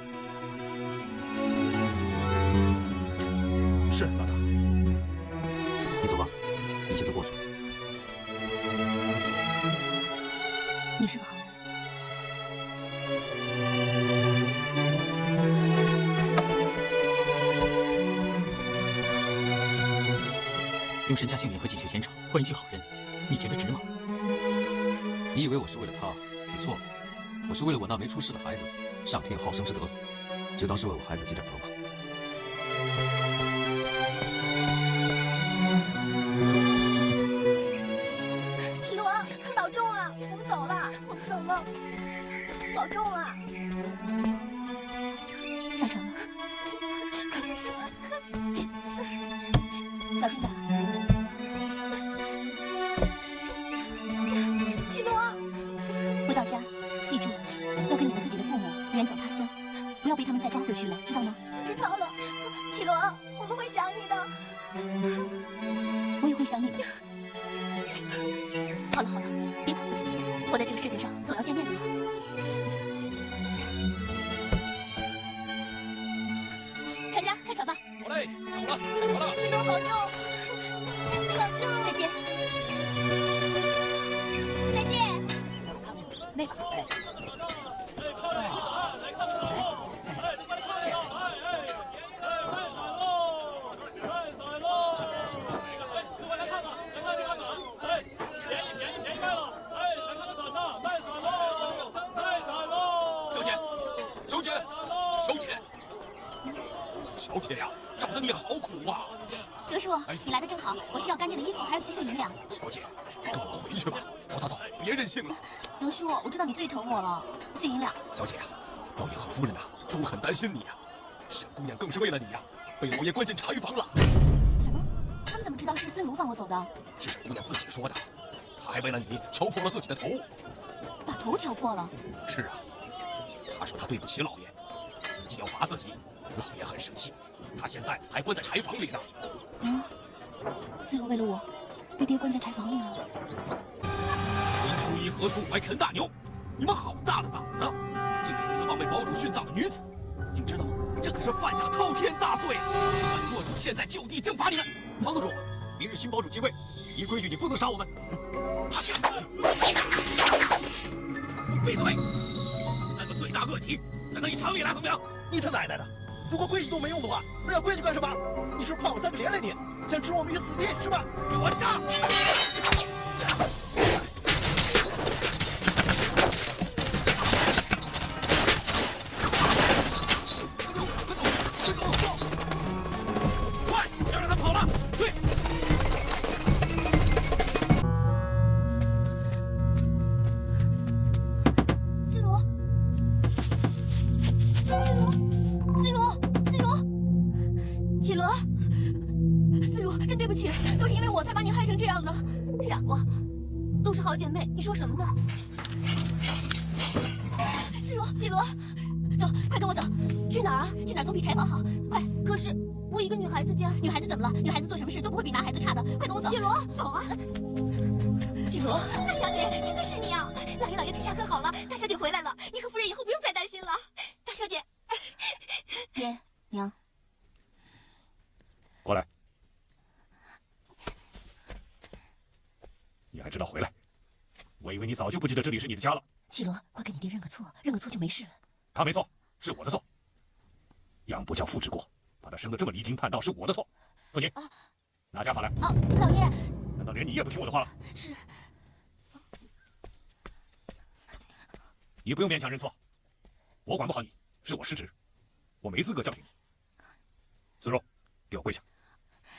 是老大。你走吧，一切都过去了。你是个好人。用身家性命和锦绣前程换一句好人，你觉得值吗？你以为我是为了他？你错了，我是为了我那没出世的孩子，上天好生之德，就当是为我孩子积点德吧。绮罗，保重啊！我们走了，我们走了，保重啊！上船吧，快点，小心点。绮罗，回到家，记住要跟你们自己的父母远走他乡，不要被他们再抓回去了，知道吗？知道了，绮罗，我们会想你的。我也会想你的。好了好了，别哭哭啼啼的，活在这个世界上总要见面的嘛。船家，开船吧。好嘞，走了，开船了。绮罗保重，保重。再见。再见。那把，哎，这还行。小姐呀，找的你好苦啊！德叔，你来的正好，我需要干净的衣服，还有些碎银两。小姐，跟我回去吧。走走走，别任性了。德叔，我知道你最疼我了，碎银两。小姐呀，老爷和夫人呐都很担心你呀。沈姑娘更是为了你呀，被老爷关进柴房了。什么？他们怎么知道是孙如放我走的？是沈姑娘自己说的。她还为了你敲破了自己的头。把头头敲破了。是啊，他说他对不起老爷，自己要罚自己，老爷很生气，他现在还关在柴房里呢。啊，四如为了我，被爹关在柴房里了。林初一何叔怀陈大牛，你们好大的胆子，竟敢私访被堡主殉葬的女子！你们知道这可是犯下了滔天大罪啊！本舵主现在就地正法你们。房舵主，明日新堡主继位，依规矩你不能杀我们。闭嘴！三个罪大恶极，怎能以常理来衡量？你他奶奶的！如果规矩都没用的话，那要规矩干什么？你是不是怕我们三个连累你，想置我们于死地是吧？给我杀！快，要让他跑了！对。都是因为我才把你害成这样的，傻瓜！都是好姐妹，你说什么呢？思如，绮罗，走，快跟我走，去哪儿啊？去哪儿总比柴房好，快！可是我一个女孩子家，女孩子怎么了？女孩子做什么事都不会比男孩子差的，快跟我走！绮罗，走啊！绮罗，大小姐，真的是你啊！老爷这下可好了，大小姐回来了，你和夫人以后不用再担心了。大小姐，爹娘，过来。你还知道回来？我以为你早就不记得这里是你的家了。绮罗，快跟你爹认个错，认个错就没事了。他没错，是我的错。养不教，父之过，把他生得这么离经叛道，是我的错。父亲，拿家法来。哦，老爷。难道连你也不听我的话了？是。你不用勉强认错，我管不好你，是我失职，我没资格教训你。思如，给我跪下。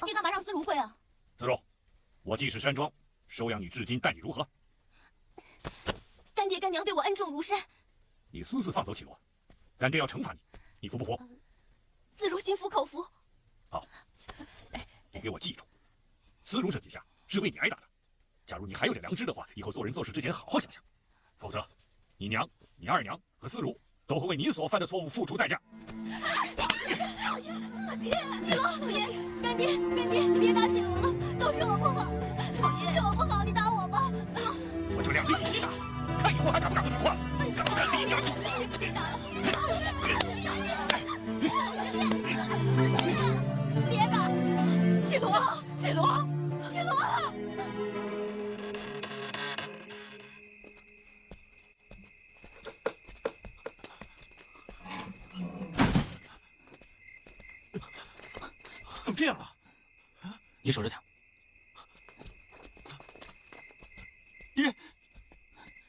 爹干嘛让思如跪啊？思如，我既是山庄。收养你至今，待你如何？干爹干娘对我恩重如山。你私自放走绮罗，干爹要惩罚你，你服不服？思如心服口服。好，你给我记住，思如这几下是为你挨打的。假如你还有点良知的话，以后做人做事之前好好想想，否则，你娘、你二娘和思如都会为你所犯的错误付出代价。爹，绮罗，老爷，干爹，你别打绮罗了，都是我不好。老爷，是我不好，你打我吧。思如，我就两个一起打，看以后还敢不敢不听话，敢不敢离家出走？别打，绮罗，绮罗。怎么这样了？你守着点。爹，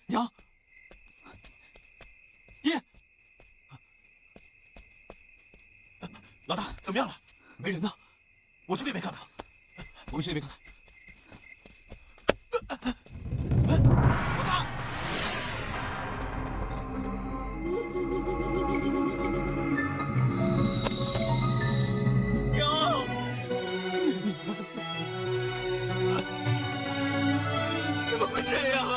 娘，爹，老大怎么样了？没人呢，我去那边看看。我们去那边看看。老大，娘，怎么会这样啊？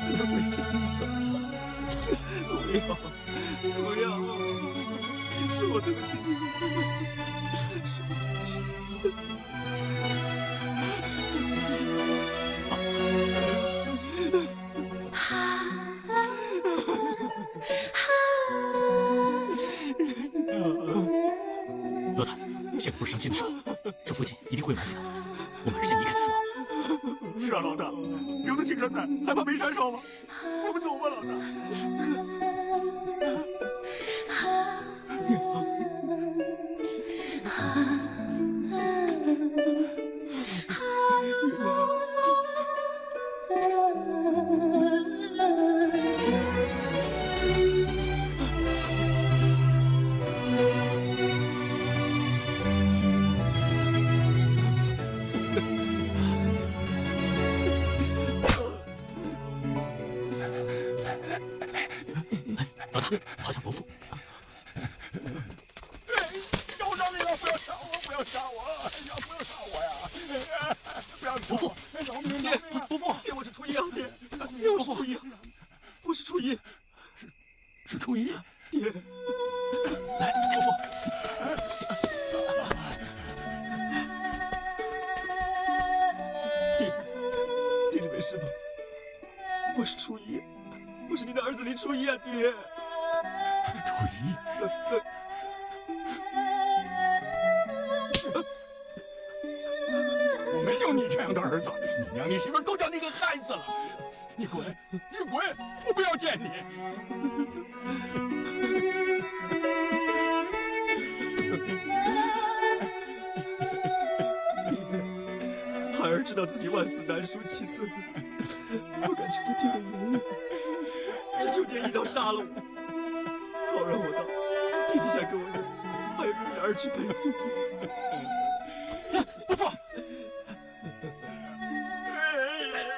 怎么会这样？不要，是我对不起你，是我对不起你。罗坦，现在不是伤心的时候，这父亲一定会埋伏，我们还是先离开再说。是啊，老大，留得青山在，还怕没山烧吗？我们走吧，老大。老大，好像伯父。饶上你了，不要杀我，不要杀我，不要杀我呀！不要！伯父，饶命！爹，伯父，爹，我是初一啊，爹。初一，我是初一，是初一。爹，来，伯父。爹，你没事吧？我是初一，我是你的儿子林初一啊，爹。初一。我没有你这样的儿子，你娘你媳妇都叫你给害死了。你滚，你滚，我不要见你。孩儿知道自己万死难赎其罪，不敢求爹的原谅，只求爹一刀杀了我，好让我到地底下给我的还有女儿去赔罪。伯父，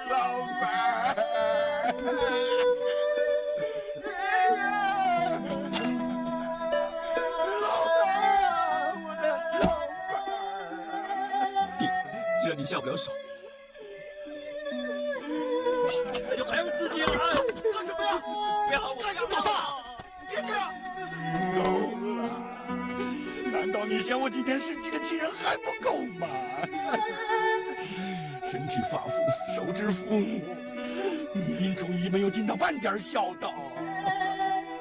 老板，我的老板。爹，既然你下不了手，那就还用自己来。干什么呀？别喊我干什么？别这样！够了！难道你嫌我今天失去的亲人还不够吗？身体发肤，受之父母，你林初一没有尽到半点孝道，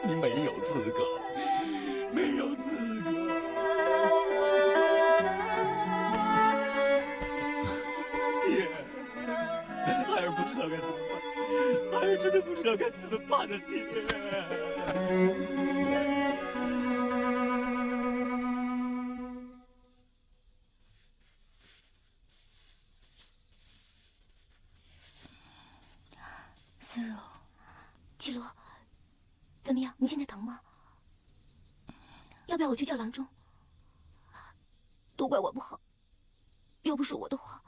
你没有资格，没有资格。爹，孩儿不知道该怎么办，孩儿真的不知道该怎么办呢，爹。思柔，季罗，怎么样？你现在疼吗？要不要我去叫郎中？都怪我不好，要不是我的话，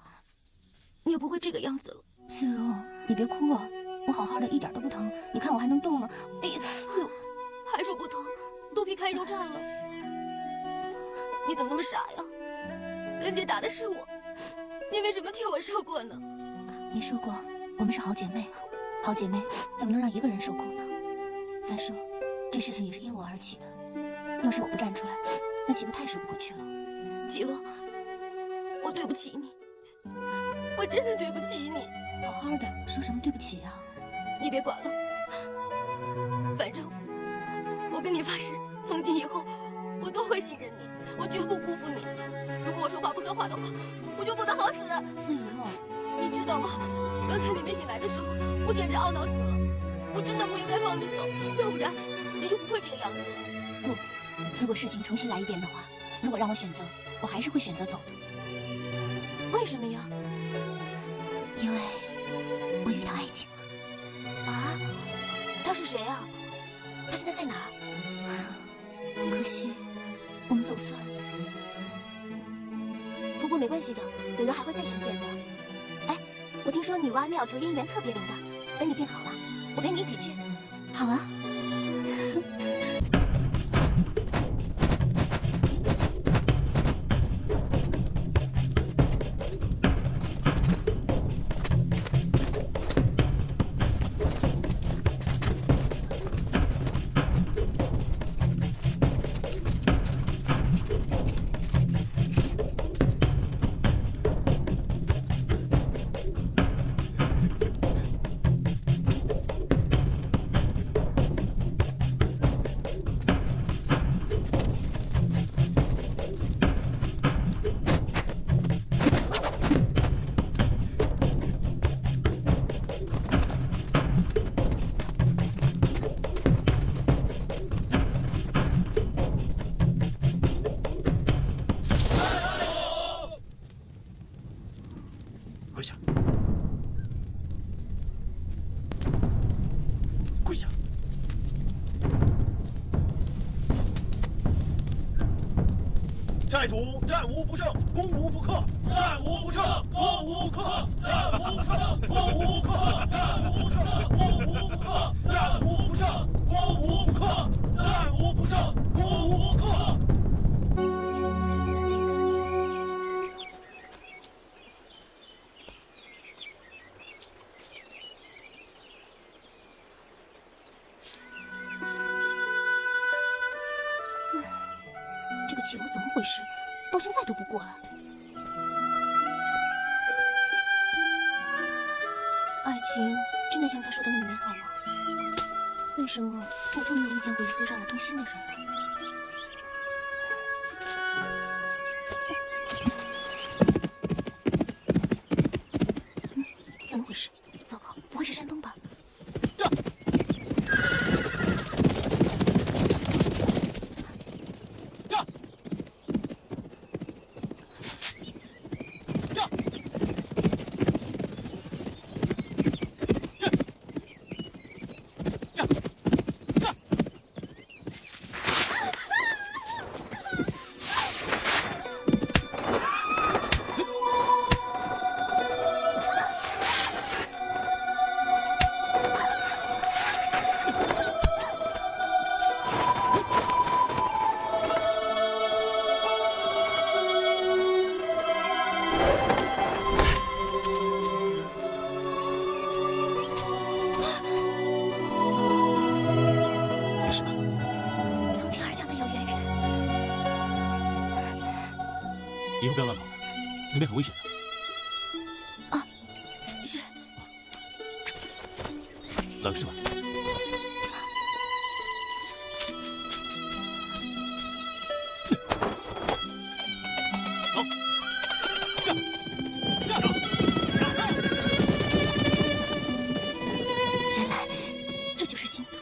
你也不会这个样子了。思柔，你别哭啊，我好好的，一点都不疼。你看我还能动呢。哎呀，还说不疼，肚皮开肉绽了。你怎么那么傻呀？跟爹打的是我，你为什么替我受过呢？你说过我们是好姐妹，好姐妹怎么能让一个人受苦呢？再说，这事情也是因我而起的，要是我不站出来，那岂不太说不过去了？季罗，我对不起你，我真的对不起你。好好的，说什么对不起呀？你别管了，反正我跟你发誓，从今以后我都会信任你，我绝不辜负你。如果我说话不算话的话，我就不得好死。思如，你知道吗？刚才你没醒来的时候，我简直懊恼死了。我真的不应该放你走，要不然你就不会这个样子了。不，如果事情重新来一遍的话，如果让我选择，我还是会选择走的。为什么呀？因为我遇到爱情了。啊？他是谁啊？他现在在哪儿？可惜我们走散了。不过没关系的，有人还会再相见的。哎，我听说女娲庙求姻缘特别灵的，等你病好了，我陪你一起去。好啊。跪下！跪下！寨主，战无不胜，攻无不克。战无不胜，攻无不克。战无不胜，攻无不克。战无不胜，攻无不克。战无不胜，攻无不克。战无不胜，攻无不克。这个绮罗怎么回事？到现在都不过来。爱情真的像他说的那么美好吗？为什么我就没有遇见过一个让我动心的人呢？怎么回事？糟糕，不会是山崩吧？以后不要乱跑，那边很危险的。啊，是。冷是吧？走，原来这就是心动。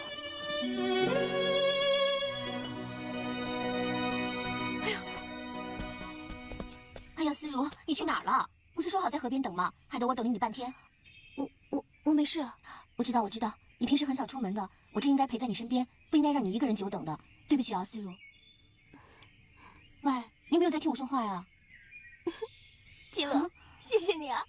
哎呀，思如，你去哪儿了？不是说好在河边等吗？害得我等了你半天。我没事啊。我知道，你平时很少出门的，我真应该陪在你身边，不应该让你一个人久等的。对不起啊，思如。喂，你有没有在听我说话呀？绮罗，谢谢你啊，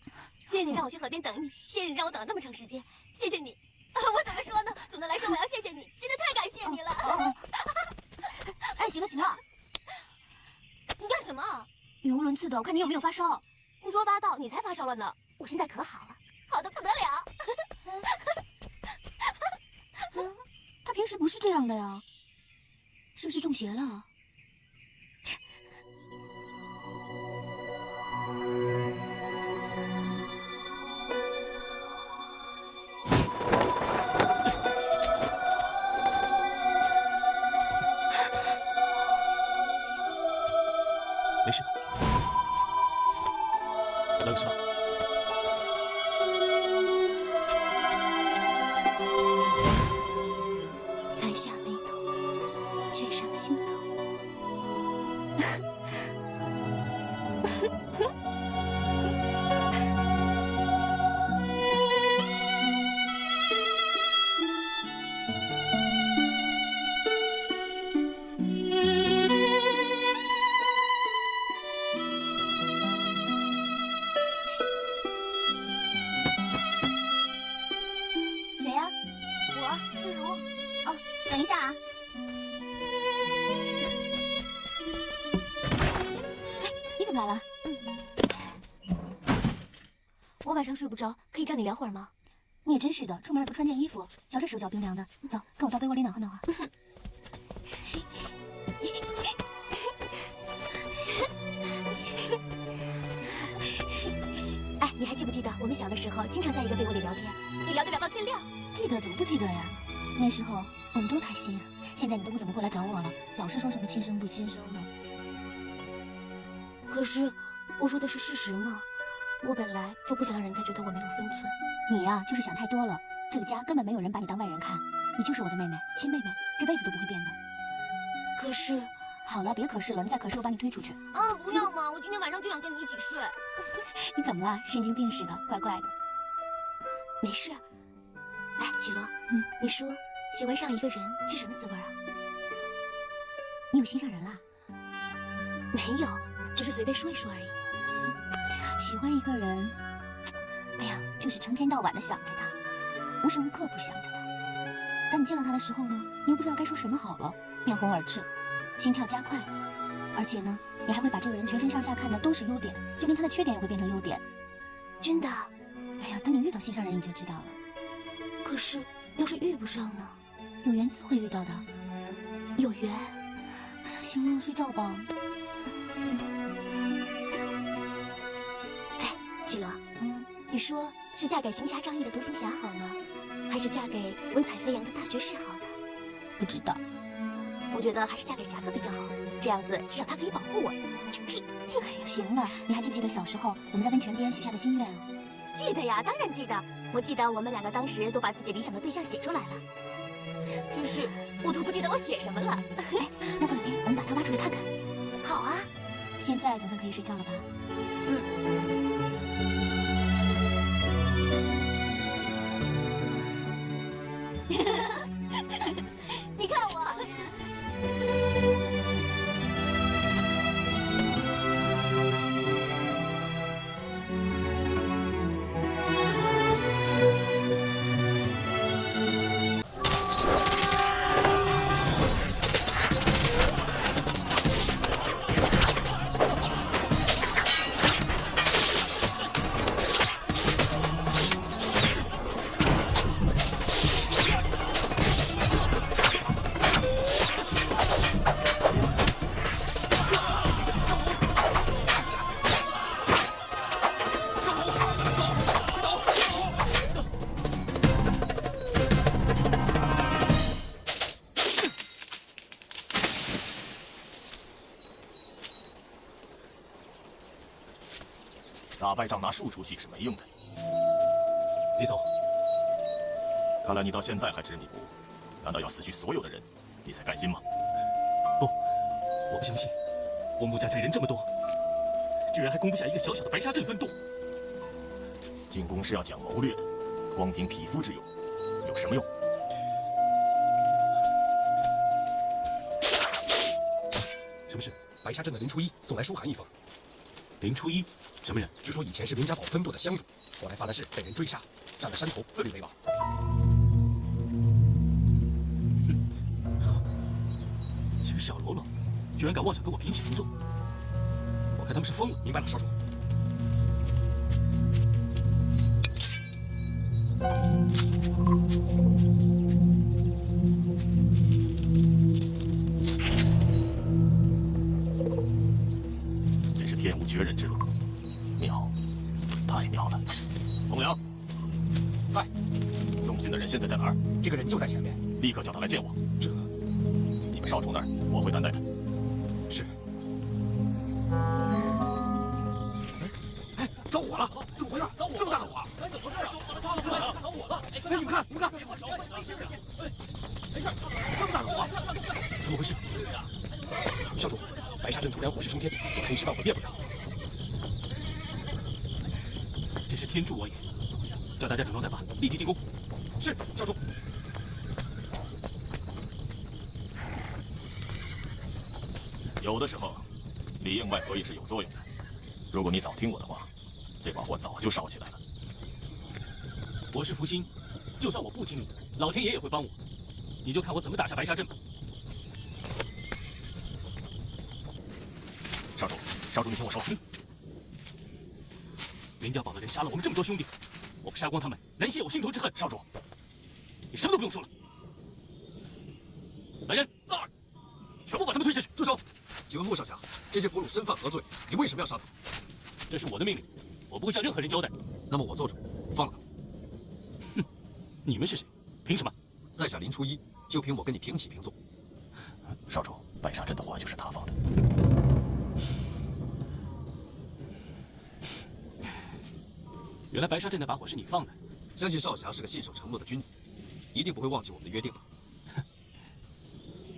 谢谢你让我去河边等你，谢谢你让我等了那么长时间，谢谢你。我怎么说呢？总的来说，我要谢谢你，真的太感谢你了。哎，行了，你干什么？语无伦次的，我看你有没有发烧。胡说八道，你才发烧了呢。我现在可好了，好的不得了。他平时不是这样的呀，是不是中邪了？没事吧？冷是吧？在下眉头，却上心头。谁呀？我思如。哦，等一下啊。哎，你怎么来了？我晚上睡不着，可以找你聊会儿吗？你也真是的，出门也不穿件衣服，瞧这手脚冰凉的。走，跟我到被窝里暖和暖和。哎，你还记不记得我们小的时候经常在一个被窝里聊天，你聊到天亮？记得，怎么不记得呀？那时候我们多开心啊！现在你都不怎么过来找我了，老是说什么亲生不亲生的。可是我说的是事实嘛，我本来就不想让人家觉得我没有分寸。你呀，就是想太多了。这个家根本没有人把你当外人看，你就是我的妹妹，亲妹妹，这辈子都不会变的。可是，好了，别可是了，你再可是我把你推出去。啊，不要嘛，我今天晚上就想跟你一起睡。你怎么了？神经病似的，怪怪的。没事。哎，绮罗，你说喜欢上一个人是什么滋味啊？你有心上人啦？没有，只是随便说一说而已。喜欢一个人，哎呀，就是成天到晚的想着他，无时无刻不想着他。当你见到他的时候呢，你又不知道该说什么好了，面红耳赤，心跳加快，而且呢，你还会把这个人全身上下看的都是优点，就连他的缺点也会变成优点。真的？哎呀，等你遇到心上人你就知道了。可是要是遇不上呢？有缘自会遇到的。有缘？希行了，睡觉吧。哎，季罗，你说是嫁给行侠仗义的独行侠好呢，还是嫁给文采飞扬的大学士好呢？不知道。我觉得还是嫁给侠客比较好，这样子至少他可以保护我。屁！哎呀，行了，你还记不记得小时候我们在温泉边许下的心愿啊？记得呀，当然记得。我记得我们两个当时都把自己理想的对象写出来了，只是我都不记得我写什么了。哎，那过两天我们把它挖出来看看。好啊，现在总算可以睡觉了吧？你看我。打败仗拿术出气是没用的。李总，看来你到现在还执迷不悟，难道要死去所有的人，你才甘心吗？不，我不相信，我穆家寨人这么多，居然还攻不下一个小小的白沙镇分舵。进攻是要讲谋略的，光凭匹夫之勇有什么用？什么事？白沙镇的林初一送来书函一封。林初一，什么人？据说以前是林家堡分舵的香主，后来犯了事被人追杀，站在山头自立为王。几个小喽啰，居然敢妄想跟我平起平坐，我看他们是疯了。明白了，少主。这是天无绝人之路，妙，太妙了。洪良，在。送信的人现在在哪儿？这个人就在前面，立刻叫他来见我。这，你们少主那儿，我会担待他。是。哎，着火了！怎么回事？这么大的火！哎，怎么回事啊？着火了！哎，你们看，你们看，没事，这么大的火，怎么回事？少主，白沙镇突然火势冲天，我看一时半会灭不了。这是天助我也！叫大家整装待发，立即进攻。是，少主。有的时候，里应外合也是有作用的。如果你早听我的话，这把火早就烧起来了。我是福星，就算我不听你的，老天爷也会帮我。你就看我怎么打下白沙镇吧。少主，少主，你听我说。林家堡的人杀了我们这么多兄弟，我不杀光他们，难泄我心头之恨。少主，你什么都不用说了。来人，在，全部把他们推下去。住手！请问穆少侠，这些俘虏身犯何罪？你为什么要杀他？这是我的命令，我不会向任何人交代。那么我做主，放了他。哼，你们是谁？凭什么？在下林初一，就凭我跟你平起平坐。少主，白沙镇的火就是他放的。原来白沙镇那把火是你放的，相信少侠是个信守承诺的君子，一定不会忘记我们的约定吧？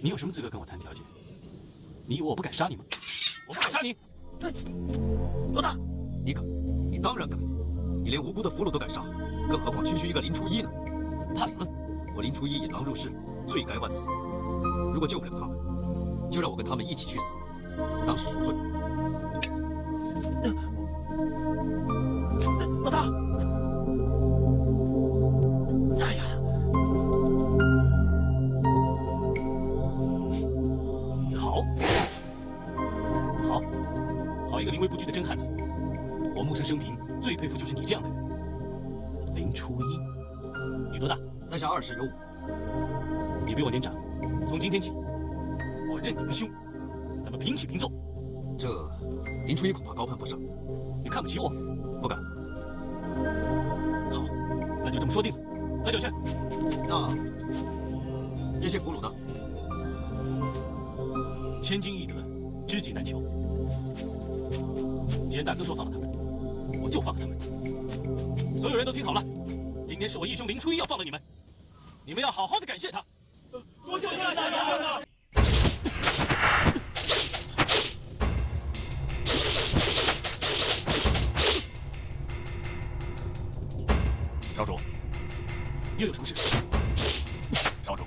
你有什么资格跟我谈条件？你以为我不敢杀你吗？我不敢杀你！多大？你敢？你当然敢！你连无辜的俘虏都敢杀，更何况区区一个林初一呢？怕死！我林初一引狼入室，罪该万死。如果救不了他们，就让我跟他们一起去死，当是赎罪。老大，哎呀，好一个临危不惧的真汉子！我穆生生平最佩服就是你这样的人。林初一，你多大？在下20有5。你比我年长，从今天起，我认你为兄。们平起平坐。这林初一恐怕高攀不上。你看不起我？不敢。好，那就这么说定了。喝酒去。那这些俘虏呢？千金易得，知己难求。既然大哥说放了他们，我就放了他们。所有人都听好了，今天是我义兄林初一要放了你们，你们要好好的感谢他。多谢大家！少主，又有什么事？少主，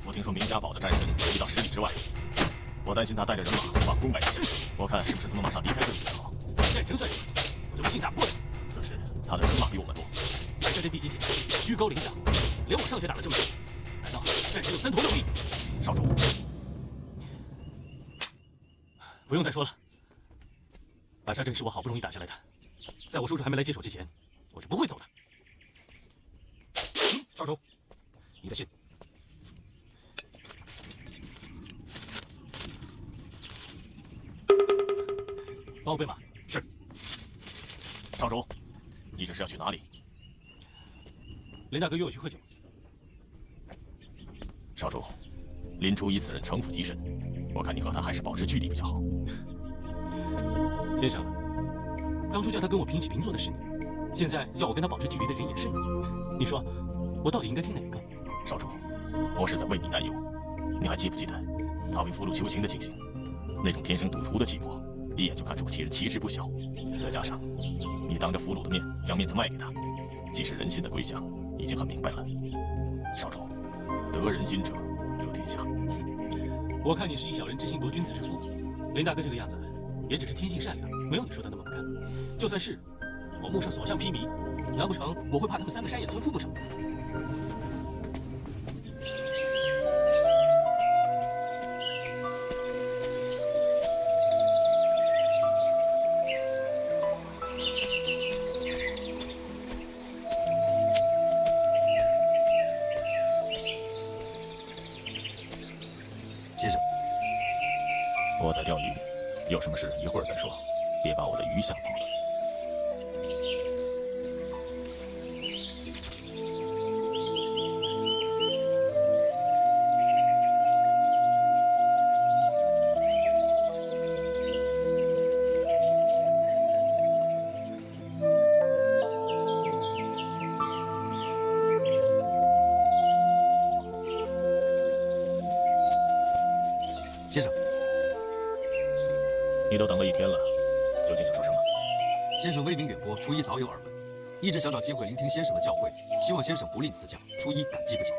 我听说明家堡的战士移到10里之外，我担心他带着人马反攻来袭，我看是不是咱们马上离开这里比较好。战神算什么？我这不信打不过他。可是他的人马比我们多，而这地地形险，居高临下，连我上下打了这么久，难道战神有3头6臂？少主，不用再说了。白沙镇是我好不容易打下来的，在我叔叔还没来接手之前，我是不会走的。少主，你的信。帮我备马。是。少主，你这是要去哪里？林大哥约我去喝酒。少主，林初一此人城府极深，我看你和他还是保持距离比较好。先生，当初叫他跟我平起平坐的是你，现在叫我跟他保持距离的人也是你。你说，我到底应该听哪个？少主，我是在为你担忧。你还记不记得，他为俘虏求情的情形？那种天生赌徒的气魄，一眼就看出其人气质不小。再加上你当着俘虏的面将面子卖给他，其实人心的归向已经很明白了。少主，得人心者得天下。我看你是以小人之心夺君子之腹。林大哥这个样子，也只是天性善良，没有你说的那么不堪。就算是我目上所向披靡，难不成我会怕他们3个山野村夫不成？先生，我在钓鱼，有什么事一会儿再说，别把我的鱼吓跑了。先生，你都等了1天了，究竟想说什么？先生威名远播，初一早有耳闻，一直想找机会聆听先生的教诲，希望先生不吝赐教，初一感激不尽。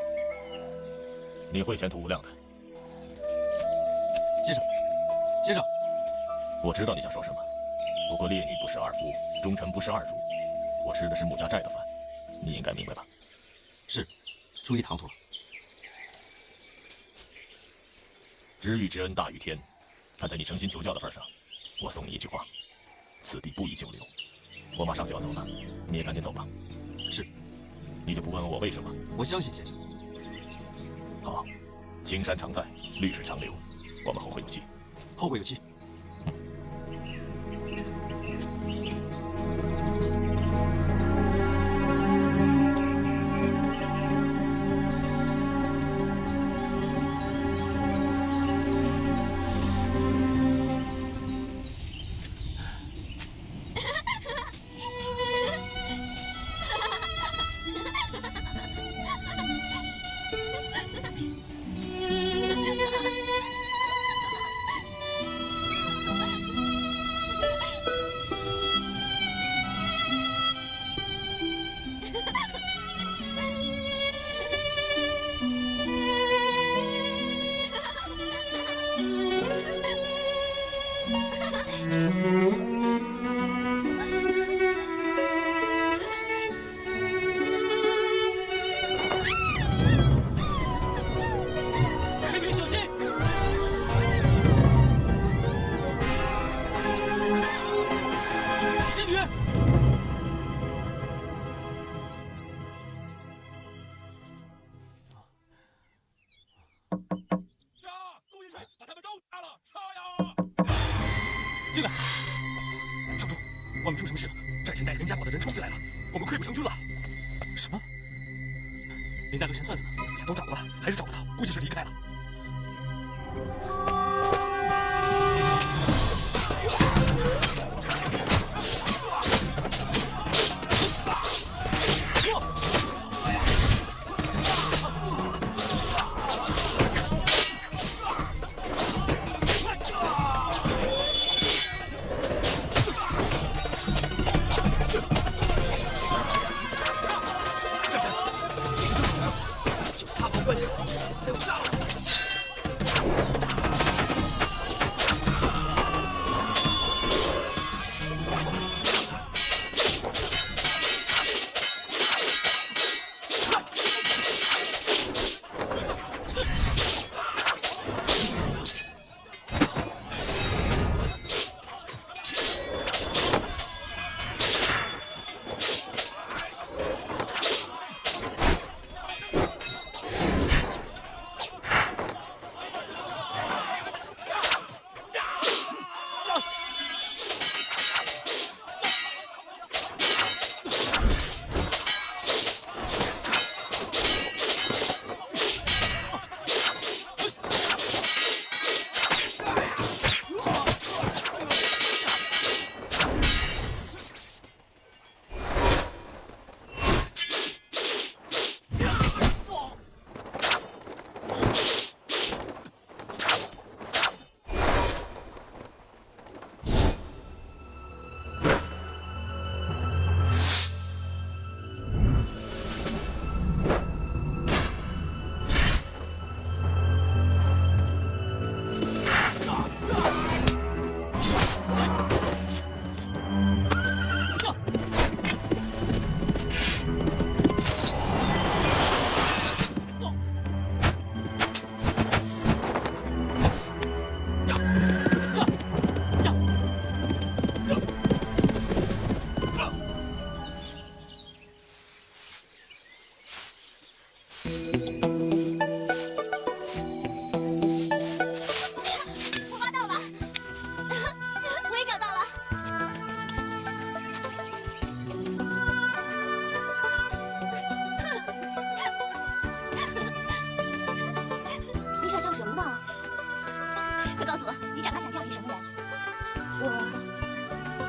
你会前途无量的。先生，先生，我知道你想说什么，不过烈女不是二夫，忠臣不是二主，我吃的是穆家寨的饭，你应该明白吧？是，初一唐突了。知遇之恩大于天，看在你诚心求教的份上，我送你一句话：此地不宜久留。我马上就要走了，你也赶紧走吧。是。你就不问问我为什么？我相信先生。好，青山常在，绿水长流，我们后会有期。后会有期。外面出什么事了？战神带着林家堡的人冲进来了，我们溃不成军了。什么？林大哥嫌算子呢？四下都找过了，还是找不到，估计是离开了。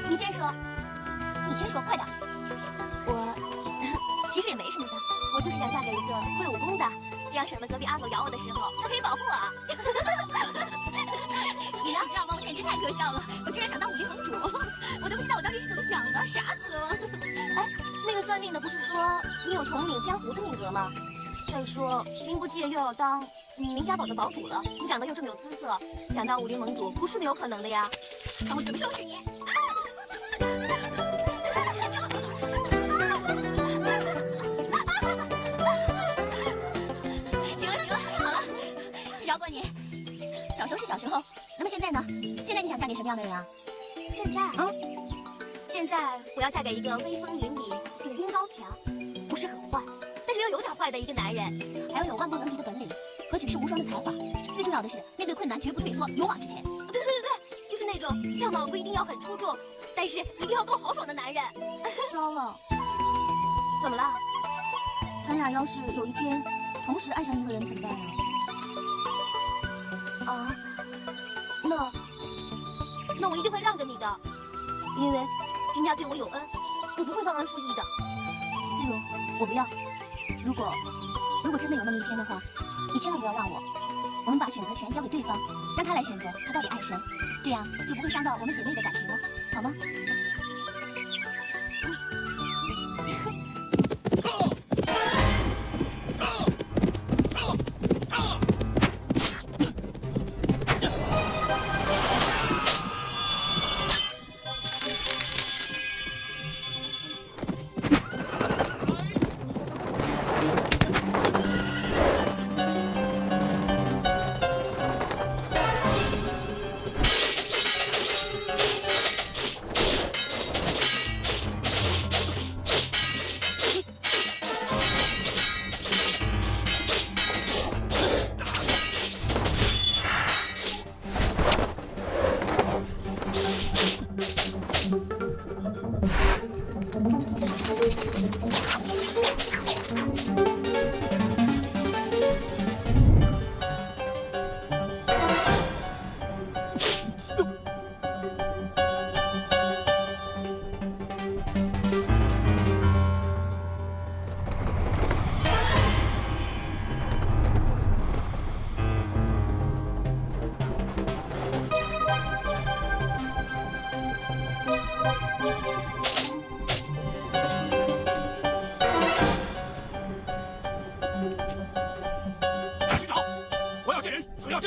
你先说，你先说，快点。我其实也没什么的，我就是想嫁给一个会武功的，这样省得隔壁阿狗咬我的时候，他可以保护我。你呢？你知道吗？我简直太可笑了，我居然想当武林盟主，我都不知道我当时是怎么想的，傻死了。哎，那个算命的不是说你有统领江湖的命格吗？再说兵不借又要当林家堡的堡主了，你长得又这么有姿色，想当武林盟主不是没有可能的呀。看我怎么收拾你！饶过你，小时候是小时候，那么现在呢？现在你想嫁给什么样的人啊？现在，现在我要嫁给一个威风凛凛、武功高强、不是很坏，但是又有点坏的一个男人，还要有万不能敌的本领和举世无双的才华。最重要的是，面对困难绝不退缩，勇往直前。对，就是那种相貌不一定要很出众，但是一定要够豪爽的男人。糟了，怎么了？咱俩要是有一天同时爱上一个人怎么办啊？啊，那我一定会让着你的，因为君家对我有恩，我不会忘恩负义的。思如，我不要。如果真的有那么一天的话，你千万不要让我。我们把选择权交给对方，让他来选择他到底爱谁，这样就不会伤到我们姐妹的感情了，好吗？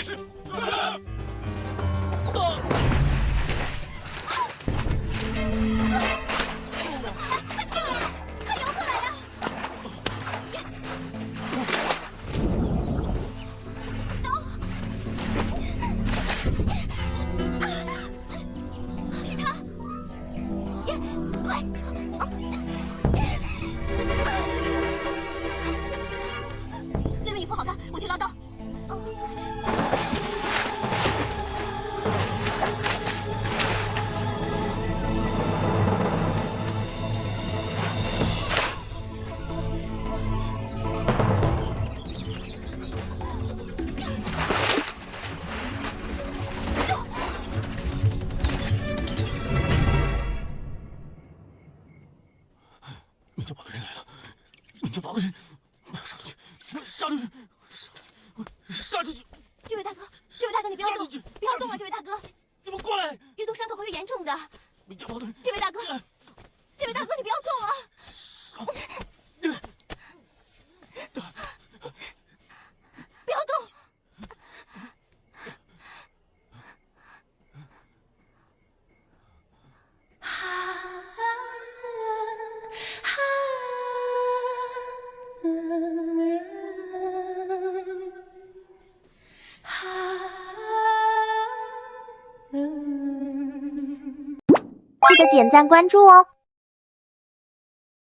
是。随便你扶好他，我去捞刀。明教堡的人来了！明教堡的人，杀出去！杀出去！杀出去！这位大哥，你不要动，不要动啊！这位大哥，你们过来！越动伤口会越严重的。明教堡的人，这位大哥，你不要动啊！不要动！记得点赞关注哦。